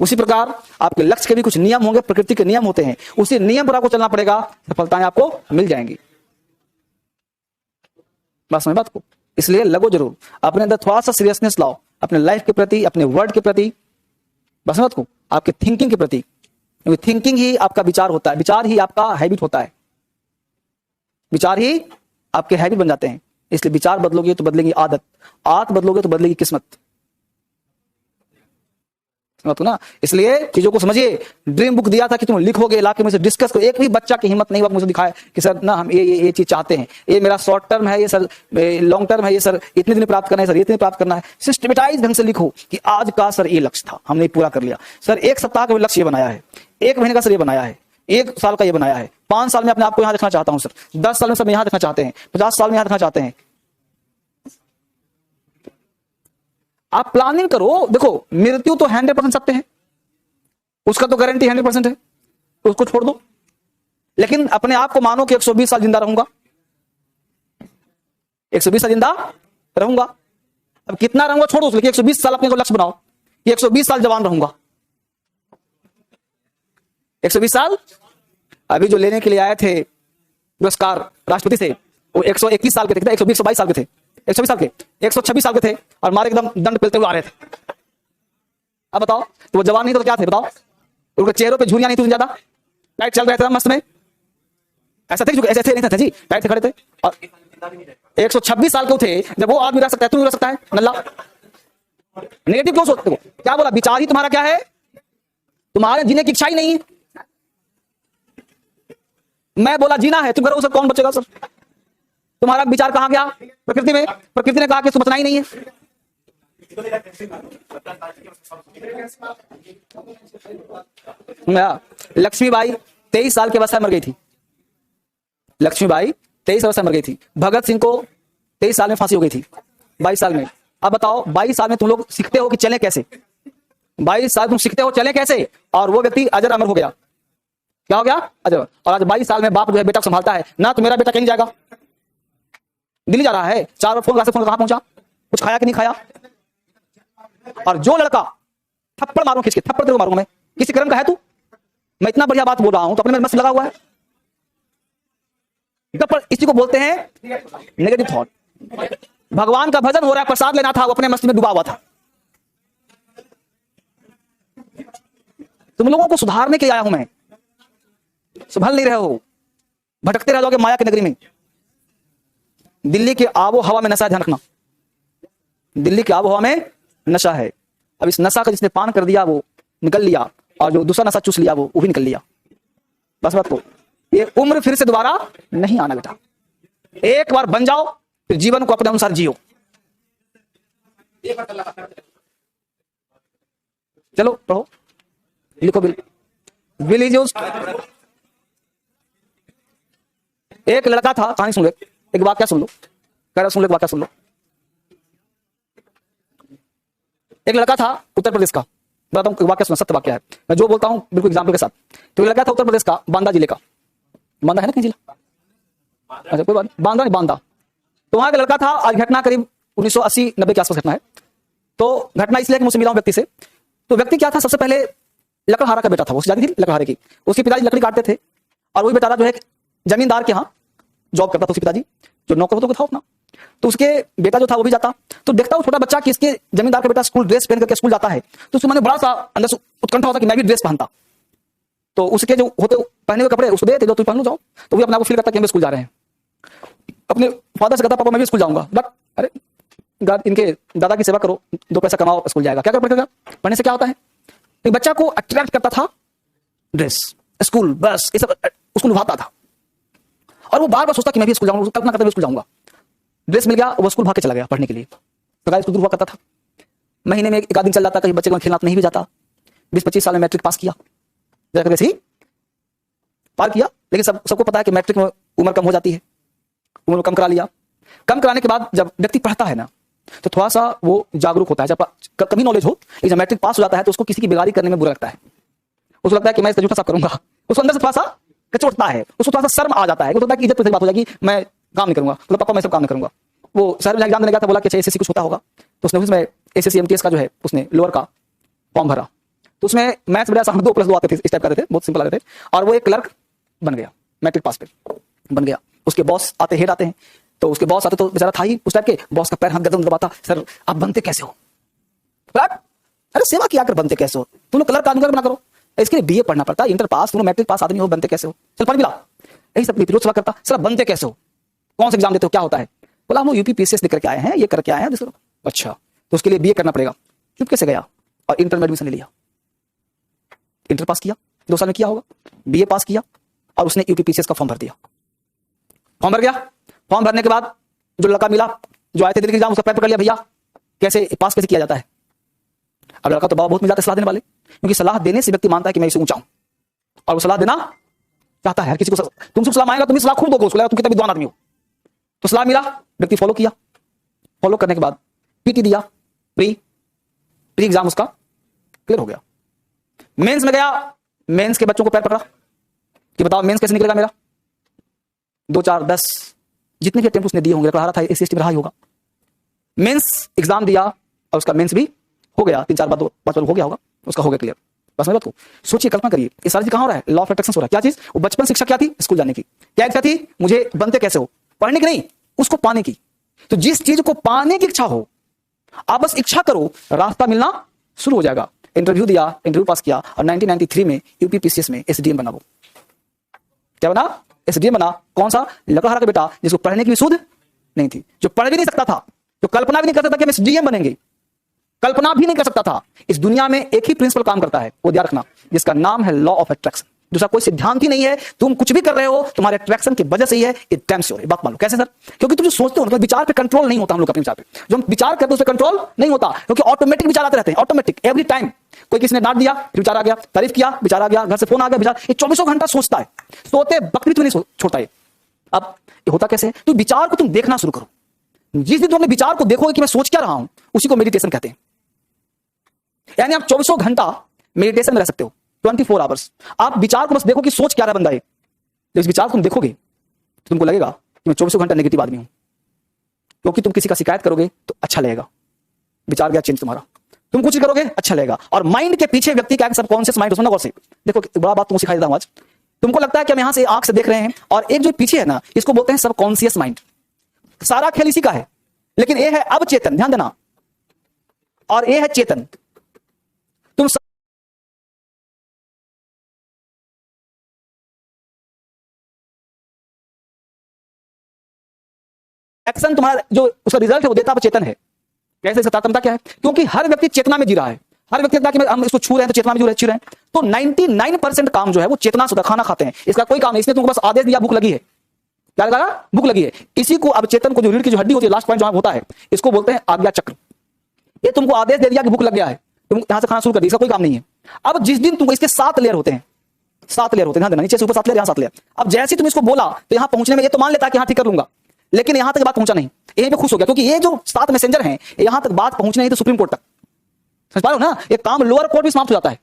उसी प्रकार आपके लक्ष्य के भी कुछ नियम होंगे, प्रकृति के नियम होते हैं, उसी नियम पर आपको चलना पड़ेगा, सफलताएं आपको मिल जाएंगी। बात समझ बात को? इसलिए लगो जरूर, अपने अंदर थोड़ा सा सीरियसनेस लाओ, अपने लाइफ के प्रति, अपने वर्ड के प्रति, बस बात को, आपके थिंकिंग के प्रति। थिंकिंग ही आपका विचार होता है, विचार ही आपका हैबिट होता है, विचार ही आपके हैबिट बन जाते हैं। इसलिए विचार बदलोगे तो बदलेगी आदत, आदत बदलोगे तो बदलेगी किस्मत, समझो ना। इसलिए चीजों को समझिए। ड्रीम बुक दिया था कि तुम लिखोगे, इलाके में से डिस्कस करो। एक भी बच्चा की हिम्मत नहीं हुआ मुझे दिखाया कि सर ना हम ये चीज चाहते हैं, ये मेरा शॉर्ट टर्म है, ये सर लॉन्ग टर्म है, ये सर इतने दिन प्राप्त करना है, सर इतने प्राप्त करना है। सिस्टमेटाइज ढंग से लिखो कि आज का सर ये लक्ष्य था, हमने पूरा कर लिया। सर एक सप्ताह का लक्ष्य ये बनाया है, एक महीने का सर ये बनाया है, एक साल का ये बनाया है, 5 साल में अपने आप को यहां देखना चाहता हूं सर, 10 साल में सब यहां देखना चाहते हैं, 50 साल में यहां देखना चाहते हैं। आप प्लानिंग करो। देखो मृत्यु तो 100% सत्य है, उसका तो गारंटी 100% है, तो उसको छोड़ दो। लेकिन अपने आप को मानो कि 120 साल जिंदा रहूंगा, 120 साल जिंदा रहूंगा। अब कितना रहूंगा छोड़ दो, लेकिन 120 साल अपने को लक्ष्य बनाओ कि 120 साल जवान रहूंगा। 120 साल अभी जो लेने के लिए आए थे पुरस्कार राष्ट्रपति से, वो 121 साल के थे, 122 साल के थे, 126 साल के, 126 साल के थे, और मारे एकदम दंड पेलते हुए आ रहे थे। अब बताओ, तो वो जवान नहीं तो क्या थे बताओ? उनके चेहरों पे झुर्रियां नहीं थी ज्यादा, टाइट चल रहे थे मस्त में, ऐसा थे, ऐसे थे नहीं थे जी, टाइट से खड़े थे। और 126 साल के थे, जब वो आदमी रह सकता है, तू रह सकता है नल्ला। नेगेटिव क्यों सोचते हो? क्या बोला? विचार ही तुम्हारा क्या है? तुम्हारे जीने की इच्छा ही नहीं है। मैं बोला जीना है, तुम करो सर, कौन बचेगा सर? तुम्हारा विचार कहां गया? प्रकृति में। प्रकृति ने कहा कि इसको बचना ही नहीं है। लक्ष्मीबाई 23 साल की अवस्था में मर गई थी। लक्ष्मीबाई 23 अवस्था में मर गई थी। भगत सिंह को 23 साल में फांसी हो गई थी, 22 साल में। अब बताओ 22 साल में तुम लोग सीखते हो कि चले कैसे? 22 साल तुम सीखते हो चले कैसे, और वो व्यक्ति अजर अमर हो गया। क्या हो गया? अजर। और आज 22 साल में बाप जो है बेटा संभालता है ना, तो मेरा बेटा कहीं जाएगा, दिल्ली जा रहा है, 4 बार फोन कहां पहुंचा, कुछ खाया कि नहीं खाया। और जो लड़का थप्पड़ मारूं, खींच के थप्पड़ तेरे को मारूंगा मैं, किसी कर्म का है तू? मैं इतना बढ़िया बात बोल रहा हूं तो अपने में मस्त लगा हुआ है। थप्पड़, इसी को बोलते हैं नेगेटिव थॉट। भगवान का भजन हो रहा है, प्रसाद लेना था, वो अपने मस्ती में डूबा हुआ था। तुम लोगों को सुधारने के लिए आया हूं मैं, संभल नहीं रहे हो, भटकते रह जाओगे माया की नगरी में। दिल्ली के आबो हवा में नशा है, ध्यान रखना, दिल्ली की आबो हवा में नशा है। अब इस नशा का जिसने पान कर दिया वो निकल लिया, और जो दूसरा नशा चूस लिया वो भी निकल लिया। बस बात को, ये उम्र फिर से दोबारा नहीं आना बेटा। एक बार बन जाओ, फिर जीवन को अपने अनुसार जियो। चलो पढ़ो, लिखो बिल। Will is used. एक लड़का था, कहानी सुन लो, एक वाक्य सुन लो, कह रहा सुन लो, एक वाक्य सुन लो। एक लड़का था उत्तर प्रदेश का, बताता हूं वाक्य सुना, सत्य वाक्य है, मैं जो बोलता हूं बिल्कुल एग्जाम्पल के साथ। तो एक लड़का था उत्तर प्रदेश का, बांदा जिले का, बांदा है ना कहीं जिला, अच्छा कोई बात, बांदा नहीं बांदा, तो वहां का लड़का था। आज घटना करीब 1980-90 के आसपास घटना है। तो घटना इसलिए कि मुझसे मिला हूं व्यक्ति से। तो व्यक्ति क्या था, सबसे पहले लकड़हारा का बेटा था, वो जाती थी लकड़हारे की, उसके पिताजी लकड़ी काटते थे, और वही बेचारा जो है जमींदार के यहाँ जॉब करता था, उसके पिताजी जो नौकर तो था अपना। तो उसके बेटा जो था वो भी जाता। तो देखता हूँ छोटा बच्चा कि इसके जमींदार का बेटा स्कूल ड्रेस पहन करके स्कूल जाता है, तो उसको मैंने बड़ा सा अंदर से उत्कंठा होता कि मैं भी ड्रेस पहनता। तो उसके जो होते पहने हुए कपड़े उसको दे, जो तुम पहन लो जाओ, तो वो अपने आप को फील करता कि हम स्कूल जा रहे हैं। अपने फादर से कहता पापा मैं भी स्कूल जाऊंगा, बट अरे इनके दादा की सेवा करो, 2 पैसा कमाओ, स्कूल जाएगा। क्या पड़ेगा? पढ़ने से क्या होता है? एक बच्चा को अट्रैक्ट करता था ड्रेस, स्कूल, बस ये सब उसको लुभाता था, और वो बार बार सोचता कि मैं भी स्कूल जाऊंगा, कल्पना करता मैं स्कूल जाऊंगा। ड्रेस मिल गया, वो स्कूल भाग के चला गया पढ़ने के लिए। सरकारी स्कूल दूर हुआ करता था, महीने में 1 आध दिन चल जाता, कहीं बच्चे को खेलना नहीं भी जाता। 20-25 साल में मैट्रिक पास किया, जैसे ही पार किया। लेकिन सबको पता है कि मैट्रिक में उम्र कम हो जाती है, उम्र कम करा लिया। कम कराने के बाद जब व्यक्ति पढ़ता है ना, तो थोड़ा सा वो जागरूक होता है। जब कभी नॉलेज हो, जब मैट्रिक पास हो जाता है तो उसको किसी की बेगारी करने में बुरा लगता है। उसको लगता है कि मैं इसका जूठा साफ करूंगा, उसको अंदर से थोड़ा सा कचोटता है, उसको थोड़ा सा शर्म आ जाता है, वो सोचता है कि इज्जत बात हो जाएगी, मैं काम नहीं करूंगा, मतलब पापा मैं सब काम नहीं करूंगा। वो शहर में एग्जाम देने गया था, बोला कि एसएससी कुछ होता होगा, तो उसने उसमें एसएससी एमटीएस का जो है उसने लोअर का फॉर्म भरा। तो उसमें मैथ्स बढ़िया, 2+2 आते थे, इस टाइप का आते थे, बहुत सिंपल आते थे। और वो एक क्लर्क बन गया, मैट्रिक पास पे बन गया। उसके बॉस आते, हेड आते हैं, तो उसके बॉस आते तो बेचारा था ही उस टाइप के, बॉस का पैर हाथ गर्दन दबाता, सर आप बनते कैसे हो? अरे सेवा किया कर, बनते कैसे हो? तुम लोग क्लर्क आदमी बना करो, इसके लिए बीए पढ़ना पड़ता है, इंटर पास, तुम मैट्रिक पास आदमी हो, बनते कैसे हो? चल पढ़ मिला, यही सब रोज सवाल करता, सर बनते कैसे हो? कौन सा एग्जाम देते हो, क्या होता है? बोला हम लोग यूपीपीसीएस देकर के आए हैं, ये करके आए हैं। अच्छा, तो उसके लिए बीए करना पड़ेगा। चुप कैसे गया और इंटर में एडमिशन ले लिया। इंटर पास किया, 2 साल में किया होगा, बीए पास किया और उसने यूपीपीसीएस का फॉर्म भर दिया। फॉर्म भर गया, फॉर्म भरने के बाद जो लड़का मिला, जो आए थे दिल्ली के एग्जाम, उसका पैर पकड़ लिया, भैया कैसे पास कैसे किया जाता है? अब लड़का तो बाबा बहुत मिल जाता है सलाह देने वाले, क्योंकि सलाह देने से व्यक्ति मानता है कि मैं इसे ऊंचा हूं, और वो सलाह देना चाहता है हर किसी को। तुमसे सलाह मांगेगा, तुम सलाह खुद दो, तुम कितना विद्वान आदमी हो। तो सलाह मिला, व्यक्ति फॉलो किया, फॉलो करने के बाद पीटी दिया, प्री एग्जाम उसका क्लियर हो गया। मेंस में गया, मेंस के बच्चों को पैर पकड़ा कि बताओ मेंस कैसे निकलेगा मेरा। 2, 4, 10 जितने भी अटेम्प्ट उसने दिए होंगे, रहा था एससी में रहा ही होगा। मेंस एग्जाम दिया और उसका मेंस भी हो गया, 3, 4 बार 2 बार हो गया होगा, उसका हो गया क्लियर। बस मैं बात को सोचिए, कल्पना करिए, ये सारी चीज कहां हो रहा है? लॉ ऑफ अट्रैक्शन हो रहा है। क्या चीज? वो बचपन शिक्षा क्या थी? स्कूल जाने की। क्या इच्छा थी? मुझे बनते कैसे हो, पढ़ने की नहीं, उसको पाने की। तो जिस चीज को पाने की इच्छा हो, आप बस इच्छा करो, रास्ता मिलना शुरू हो जाएगा। इंटरव्यू दिया, इंटरव्यू पास किया और 1993 में यूपीपीसीएस में एसडीएम बना। वो क्या बना? एसडीएम बना। कौन सा? लकड़हारा का बेटा, जिसको पढ़ने की भी सुध नहीं थी, जो पढ़ भी नहीं सकता था, जो कल्पना भी नहीं कर सकता कि हम एसडीएम बनेंगे, कल्पना भी नहीं कर सकता था। इस दुनिया में एक ही प्रिंसिपल काम करता है, वो ध्यान रखना, जिसका नाम है लॉ ऑफ अट्रैक्शन। दूसरा कोई सिद्धांत ही नहीं है। तुम कुछ भी कर रहे हो तुम्हारे अट्रैक्शन की वजह से ही है। It damn sure. बात मान लो। कैसे सर? क्योंकि तुम जो सोचते हो ना, विचार पे कंट्रोल नहीं होता हम लोग अपने विचार पे। जो हम विचार करते हैं उस पर कंट्रोल नहीं होता, क्योंकि ऑटोमेटिक विचार आते रहते हैं, ऑटोमेटिक एवरी टाइम। कोई किसी ने डांट दिया, विचार आ गया, तारीफ किया, विचार आ गया, घर से फोन आ गया, विचार। ये 24 घंटा सोचता है, सोते वक्त भी तो नहीं छोड़ता है। अब ये होता कैसे? तो विचार को तुम देखना शुरू करो। जिस दिन तुम अपने विचार को देखोगे कि मैं सोच क्या रहा हूं, उसी को मेडिटेशन कहते हैं। यानी आप 24 घंटा मेडिटेशन में रह सकते हो, 24 आवर्स। आप विचार को बस देखो कि सोच क्या रहा बंदा है। जब इस विचार को तुम देखोगे तो तुमको लगेगा कि मैं 24 घंटा नेगेटिव आदमी हूं, क्योंकि तुम किसी का शिकायत करोगे तो अच्छा लगेगा, विचार गया चेंज तुम्हारा। तुम कुछ करोगे अच्छा लगेगा। और माइंड के पीछे व्यक्ति का सबकॉन्शियस माइंड, उसमें गौर से देखो, बड़ा बात तुमको सिखाई देता हूं आज। तुमको लगता है कि हम यहां से आंख से देख रहे हैं, और एक जो पीछे है ना, इसको बोलते हैं सबकॉन्शियस माइंड। सारा खेल इसी का है। लेकिन ये है अब चेतन, ध्यान देना, और ये है चेतन। तुम एक्शन, तुम्हारा जो उसका रिजल्ट है वो देता चेतन है। कैसे? इसका तात्पर्य क्या है? क्योंकि हर व्यक्ति चेतना में जी रहा है। हर व्यक्ति कि हम इसको छू रहे हैं तो चेतना में जी रहे हैं। तो 99% काम जो है वो चेतना से होता है। खाना खाते हैं, इसका कोई काम नहीं। इसने तुमको बस आदेश दिया, भूख लगी है, क्या लगा? भूख लगी है। इसी को अब चेतन को, जो रीढ़ की जो हड्डी होती है, लास्ट पॉइंट जहां होता है, इसको बोलते हैं आज्ञा चक्र। ये तुमको आदेश दे दिया कि भूख लग गया है, तुम यहां से खाना शुरू कर दिया, इसका कोई काम नहीं है। अब जिस दिन तुमको, इसके 7 लेयर होते हैं, 7 लेयर होते हैं, ध्यान देना, नीचे से ऊपर 7 लेयर, यहां 7 लेयर। अब जैसे तुम इसको बोला तो यहां पहुंचने में ये तो मान लेता है कि हाँ ठीक कर लूंगा, लेकिन यहां तक बात पहुंचा नहीं, यहीं पे खुश हो गया, क्योंकि ये जो 7 मैसेंजर हैं, यहां तक बात पहुंचने नहीं तो सुप्रीम कोर्ट तक। समझ पा रहे हो ना? ये काम लोअर कोर्ट भी समाप्त हो जाता है,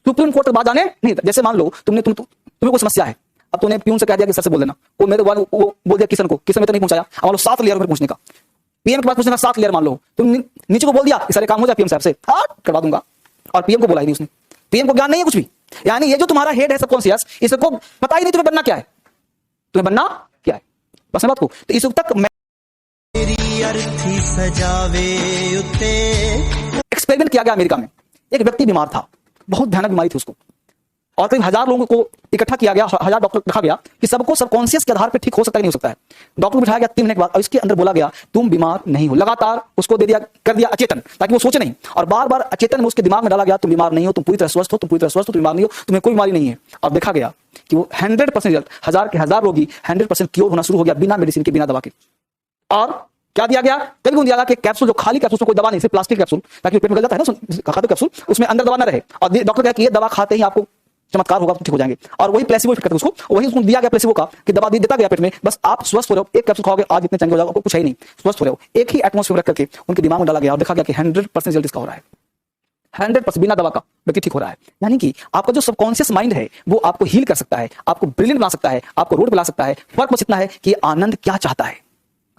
सुप्रीम कोर्ट तक बात जाने नहीं। जैसे मान लो तुम्हें कोई समस्या है, अब तूने प्यून से कह दिया कि सर से बोल देना, वो मेरे वो बोल दिया किशन को, किशन में तो नहीं पहुंचाया, मान लो 7 लेयर में पूछने का, पीएम के पास पूछने का 7 लेयर, मान लो तुम नीचे को बोल दिया कि सारे काम हो जाए पीएम साहब से, हाँ करवा दूंगा, और पीएम को बोला ही नहीं उसने। पीएम को ज्ञान नहीं है कुछ भी। यानी ये जो तुम्हारा हेड है सबकॉन्शियस, इसको पता ही नहीं तुम्हें बनना क्या है, तुम्हें बनना क्या है। बस बात को तो इस तक एक्सपेरिमेंट किया गया अमेरिका में। एक व्यक्ति बीमार था, बहुत भयानक बीमारी थी उसको, और करीब 1000 लोगों को इकट्ठा किया गया, 1000 डॉक्टर रखा गया कि सबको सबकॉन्शियस के आधार पर ठीक हो सकता है नहीं हो सकता है। डॉक्टर बिठाया गया 3 महीने के बाद, और इसके अंदर बोला गया तुम बीमार नहीं हो। लगातार उसको दे दिया, कर दिया अचेतन, ताकि वो सोचे नहीं, और बार बार अचेतन में उसके दिमाग में डाला गया तुम बीमार नहीं हो, तुम पूरी तरह स्वस्थ हो, तुम पूरी तरह स्वस्थ हो, तुम बीमार नहीं हो, तुम्हें कोई बीमारी नहीं है। और देखा गया कि वो 100% रिजल्ट, 1000 के 1000 रोगी 100% क्योर होना शुरू हो गया, बिना मेडिसिन के, बिना दवा के। और क्या दिया गया? कभी दिया गया कि कैप्सूल, जो खाली कैप्सूल, कोई दवा नहीं, सिर्फ प्लास्टिक कैप्सूल, ताकि पेट में गल जाता है ना खाते कैप्सूल, उसमें अंदर दवा ना रहे। और डॉक्टर कहा कि ये दवा खाते ही आपको चमत्कार होगा, ठीक हो जाएंगे। और वही प्लेसिबो इफेक्ट करते उसको, वही उसको दिया गया प्लेसिबो का, कि दवा देता गया पेट में, बस आप स्वस्थ हो रहे हो, एक कैप्सूल खाओगे आज इतने चंगे हो जाओगे, कुछ है ही नहीं, स्वस्थ हो रहे हो। एक ही एटमॉस्फेयर रख करके उनके दिमाग में डाला गया, और देखा गया कि 100% रिजल्ट इसका हो रहा है, 100% बिना दवा का व्यक्ति ठीक हो रहा है। यानी कि आपका जो सबकॉन्शियस माइंड है वो आपको हील कर सकता है, आपको ब्रिलियंट बना सकता है, आपको रोड पे ला सकता है। फर्क बस इतना है कि आनंद क्या चाहता है।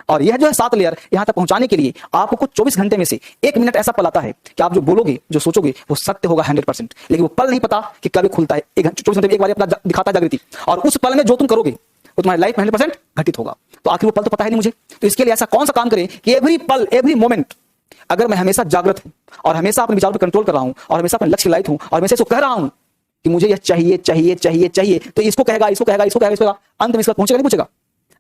और यह जो है 7 लेयर, यहां तक पहुंचाने के लिए आपको 24 घंटे में से 1 मिनट ऐसा पल आता है कि आप जो बोलोगे, जो सोचोगे, वो सत्य होगा 100%। लेकिन वो पल नहीं पता कि कभी खुलता है। 24 घंटे में एक बार अपना दिखाता है जागृति, और उस पल में जो तुम करोगे वो तुम्हारी लाइफ में 100% घटित होगा। तो आखिर वो पल तो पता है नहीं मुझे, तो इसके लिए ऐसा कौन सा काम करें कि एवरी पल, एवरी मोमेंट, अगर मैं हमेशा जागृत हूं और हमेशा अपने विचारों पर कंट्रोल कर रहा हूं और हमेशा अपने लक्ष्य लाइट हूं और हमेशा इसको कह रहा हूं कि मुझे यह चाहिए चाहिए चाहिए चाहिए, तो इसको कहेगा, इसको कहेगा, इसको कहेगा, इसको कहेगा, अंत में इसका पहुंचेगा नहीं पहुंचेगा।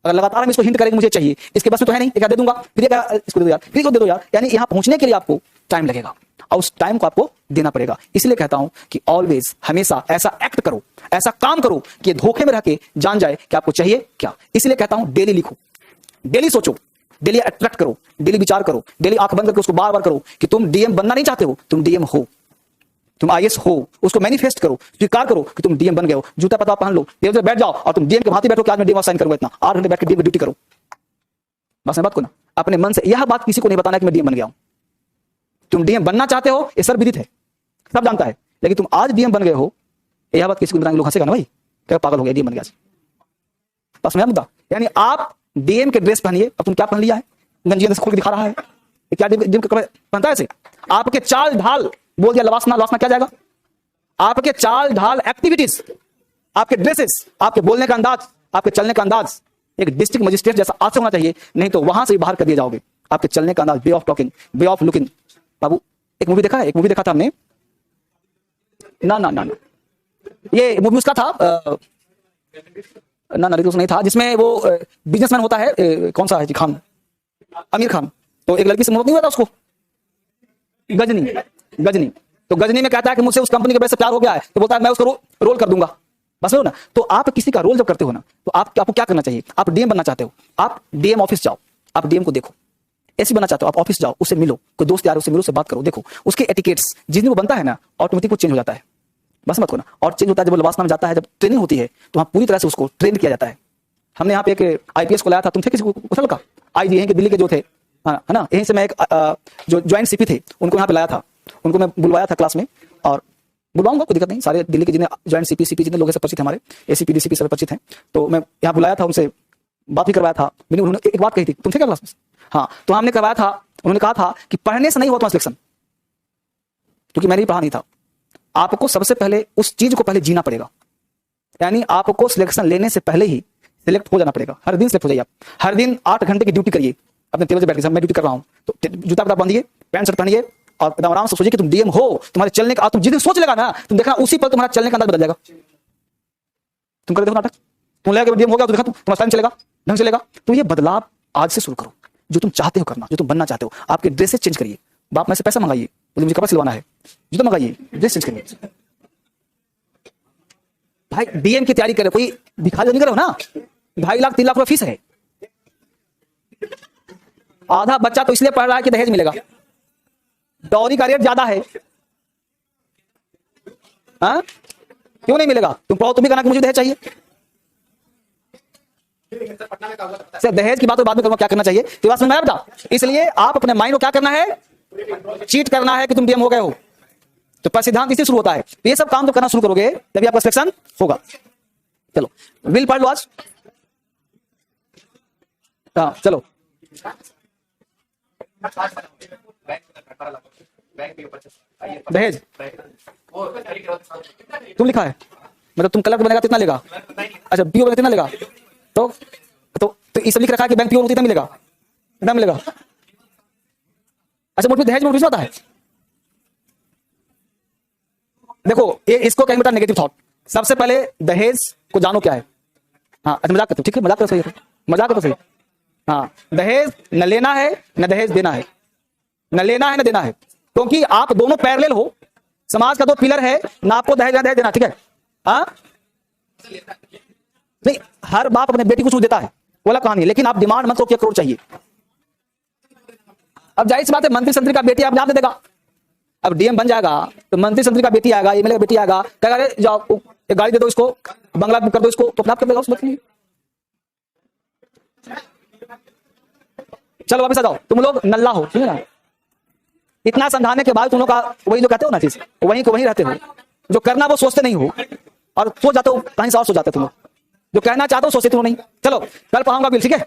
अगर लगातार हम इसको हिंट करेंगे मुझे चाहिए, इसके बस में तो है नहीं, एक दे दूंगा, फिर इसको दे दो यार, फिर इसको दे दो यार, यानी यहां पहुंचने के लिए आपको टाइम लगेगा और उस टाइम को आपको देना पड़ेगा। इसलिए कहता हूं कि ऑलवेज, हमेशा ऐसा एक्ट करो, ऐसा काम करो कि धोखे में रह के जान जाए कि आपको चाहिए क्या। इसलिए कहता हूं डेली लिखो, डेली सोचो, डेली अट्रैक्ट करो, डेली विचार करो, डेली आंख बंद करके उसको बार बार करो कि तुम डीएम बनना नहीं चाहते हो, तुम डीएम हो, तुम आईएएस हो। उसको मैनिफेस्ट करो, स्वीकार करो कि तुम डीएम बन गए हो। जूता पता पहन लो, टेबल पे बैठ जाओ और तुम डीएम के भांति बैठो कि आज मैं डीएम साइन करूंगा, इतना 8 घंटे बैठ के डीएम ड्यूटी करो। बस बात को ना अपने मन से, यह बात किसी को नहीं बताना कि मैं डीएम बन गया हूं। तुम डीएम बनना चाहते हो, ये सर्वविदित है, सब जानता है, लेकिन तुम आज डीएम बन गए हो, यह बात किसी को बताएंगे, लोग हंसेगा ना भाई, क्या पागल हो गया, डीएम बन गया। बस मैं मुद्दा, यानी आप डीएम के ड्रेस पहनिए। अब तुम क्या पहन लिया है, गंजिया से खोल के दिखा रहा है, क्या डीएम के कपड़े पहनता है ऐसे? आपके चाल ढाल, बोल दिया लवासना, लवासना क्या जाएगा? आपके चाल ढाल, एक्टिविटीज, आपके ड्रेसेस, आपके बोलने का अंदाज, आपके चलने का अंदाज एक डिस्ट्रिक्ट मजिस्ट्रेट जैसा आज से होना चाहिए, नहीं तो वहां से भी बाहर कर दिए जाओगे। आपके चलने का अंदाज, way of talking, way of looking. बाबू एक मूवी देखा है, एक मूवी देखा था हमने, ना ना ना ना, ये मूवी उसका था ना, नहीं था, जिसमें वो बिजनेसमैन होता है, कौन सा है जी, खान, आमिर खान। तो एक लड़की से मोहब्बत नहीं हुआ था उसको, गजनी। तो गजनी में कहता है कि मुझसे उस कंपनी के वजह से प्यार हो गया है, तो बोलता है मैं उसको रोल कर दूंगा। बस हो ना। तो आप किसी का रोल जब करते हो ना, तो आपको क्या करना चाहिए? आप डीएम बनना चाहते हो, आप डीएम ऑफिस जाओ, आप डीएम को देखो। ऐसे बनना चाहते हो, आप ऑफिस जाओ, उससे मिलो, कोई दोस्त यार उससे मिलो, उससे बात करो, देखो उसके एटिकेट्स, जिस दिन वो बनता है ना, ऑटोमेटिक वो चेंज हो जाता है। बस मत को ना। और चेंज होता है जब लवासना में जाता है, जब ट्रेनिंग होती है, तो वहां पूरी तरह से उसको ट्रेन किया जाता है। हमने यहाँ पे एक आईपीएस को लाया था, तुम थे किसी को पूछा का? आईजी यहीं के दिल्ली के जो थे, है ना, यहीं से मैं एक जो ज्वाइंट सीपी थे उनको यहाँ पे लाया था, उनको मैं बुलवाया था क्लास में, और बुलवाऊंगा, कोई दिक्कत नहीं, सारे दिल्ली के जिन्हें ज्वाइंट सीपी जितने लोगों से परिचित, हमारे एसीपी डीसीपी सब परिचित हैं, तो मैं यहाँ बुलाया था, उनसे बात भी करवाया था। मैंने उन्होंने एक बात कही थी, तुम थे क्या क्लास में? हाँ, तो हमने करवाया था, उन्होंने कहा था कि पढ़ने से नहीं होता सिलेक्शन, क्योंकि मैंने भी पढ़ा नहीं था। आपको सबसे पहले उस चीज को पहले जीना पड़ेगा, यानी आपको सिलेक्शन लेने से पहले ही सिलेक्ट हो जाना पड़ेगा। हर दिन सिलेक्ट हो जाइए, आप हर दिन 8 घंटे की ड्यूटी करिए, अपने टेबल से बैठ के, मैं ड्यूटी कर रहा हूँ, तो जूता पता बांधिए, पैंट शर्ट पहनिए और एकदम आराम से सोचिए कि तुम डीएम हो। तुम्हारे चलने का, तुम जिस दिन सोच लेगा ना, तुम देखना उसी पर तुम्हारा चलने का अंदाज बदल जाएगा। तुम कर देखो नाटक, तुम लगा डीएम हो गया, तो देखा तुम्हारा टाइम चलेगा, ढंग चलेगा। तो ये बदलाव आज से शुरू करो, जो तुम चाहते हो करना, जो तुम बनना चाहते हो। आपके ड्रेसेस चेंज करिए, बाप में से पैसा मंगाइए, मुझे कपड़ा सिलवाना है, जूता मंगाइए, ड्रेस चेंज करिए। भाई डीएम की तैयारी करे, कोई भिखारी नहीं करो ना, 2.5 लाख 3 लाख रुपया फीस है। आधा बच्चा तो इसलिए पढ़ रहा है कि दहेज मिलेगा, डॉरी का रेट ज्यादा है। हाँ, क्यों नहीं मिलेगा? तुम पढ़ो, तुम भी कहना कि मुझे दहेज चाहिए। सिर्फ दहेज की बात बाद में करूंगा, क्या करना चाहिए तो बात में मैं बता। इसलिए आप अपने माइंड को क्या करना है, चीट करना है कि तुम डीएम हो गए हो। तो पर सिद्धांत इससे शुरू होता है। ये सब काम तो करना शुरू करोगे तभी आपका सिलेक्शन होगा। चलो विल पढ़ लो आज। हाँ चलो, दहेज तुम लिखा है, मतलब तुम कलर बनेगा कितना लेगा? अच्छा पीओ बनेगा कितना लेगा? तो इस लिख रखा है कि बैंक पीओ कितना मिलेगा? कितना मिलेगा? अच्छा मोट में दहेज मोट होता है। देखो ये इसको कहीं बेटा नेगेटिव थॉट। सबसे पहले दहेज को जानो क्या है। हाँ अच्छा मजाक करते हो, ठीक है मजाक करो, सही है, मजाक करो सही। हाँ दहेज न लेना है न दहेज देना है, न लेना है न देना है, क्योंकि आप दोनों पैरेलल हो। समाज का 2 पिलर है, ना आपको दहेज ना दहेज देना, ठीक है? हाँ नहीं, हर बाप अपने बेटी को छूट देता है, बोला कहानी, लेकिन आप डिमांड मत करो कि 1 करोड़ चाहिए। अब जाहिर सी बात है, मंत्री संतरी का बेटी आप दे देगा। अब डीएम बन जाएगा तो मंत्री संतरी का बेटी आएगा, एमएलए का बेटी आएगा, कहेगा अरे जाओ एक गाड़ी दे दो इसको, बंगला बुक कर दो इसको, तो अपना कर देगा उस बच्चे। चलो वापस आ जाओ, तुम लोग नल्ला हो, ठीक है ना? इतना समझाने के बाद तुम लोग का वही जो कहते हो ना चीज, वहीं को वहीं रहते हो। जो करना वो सोचते नहीं हो, और सो जाते हो कहीं से और सो जाते हो तुम लोग। जो कहना चाहते हो सोचते हो नहीं। चलो कल पढ़ाऊंगा बिल, ठीक है?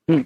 हम्म,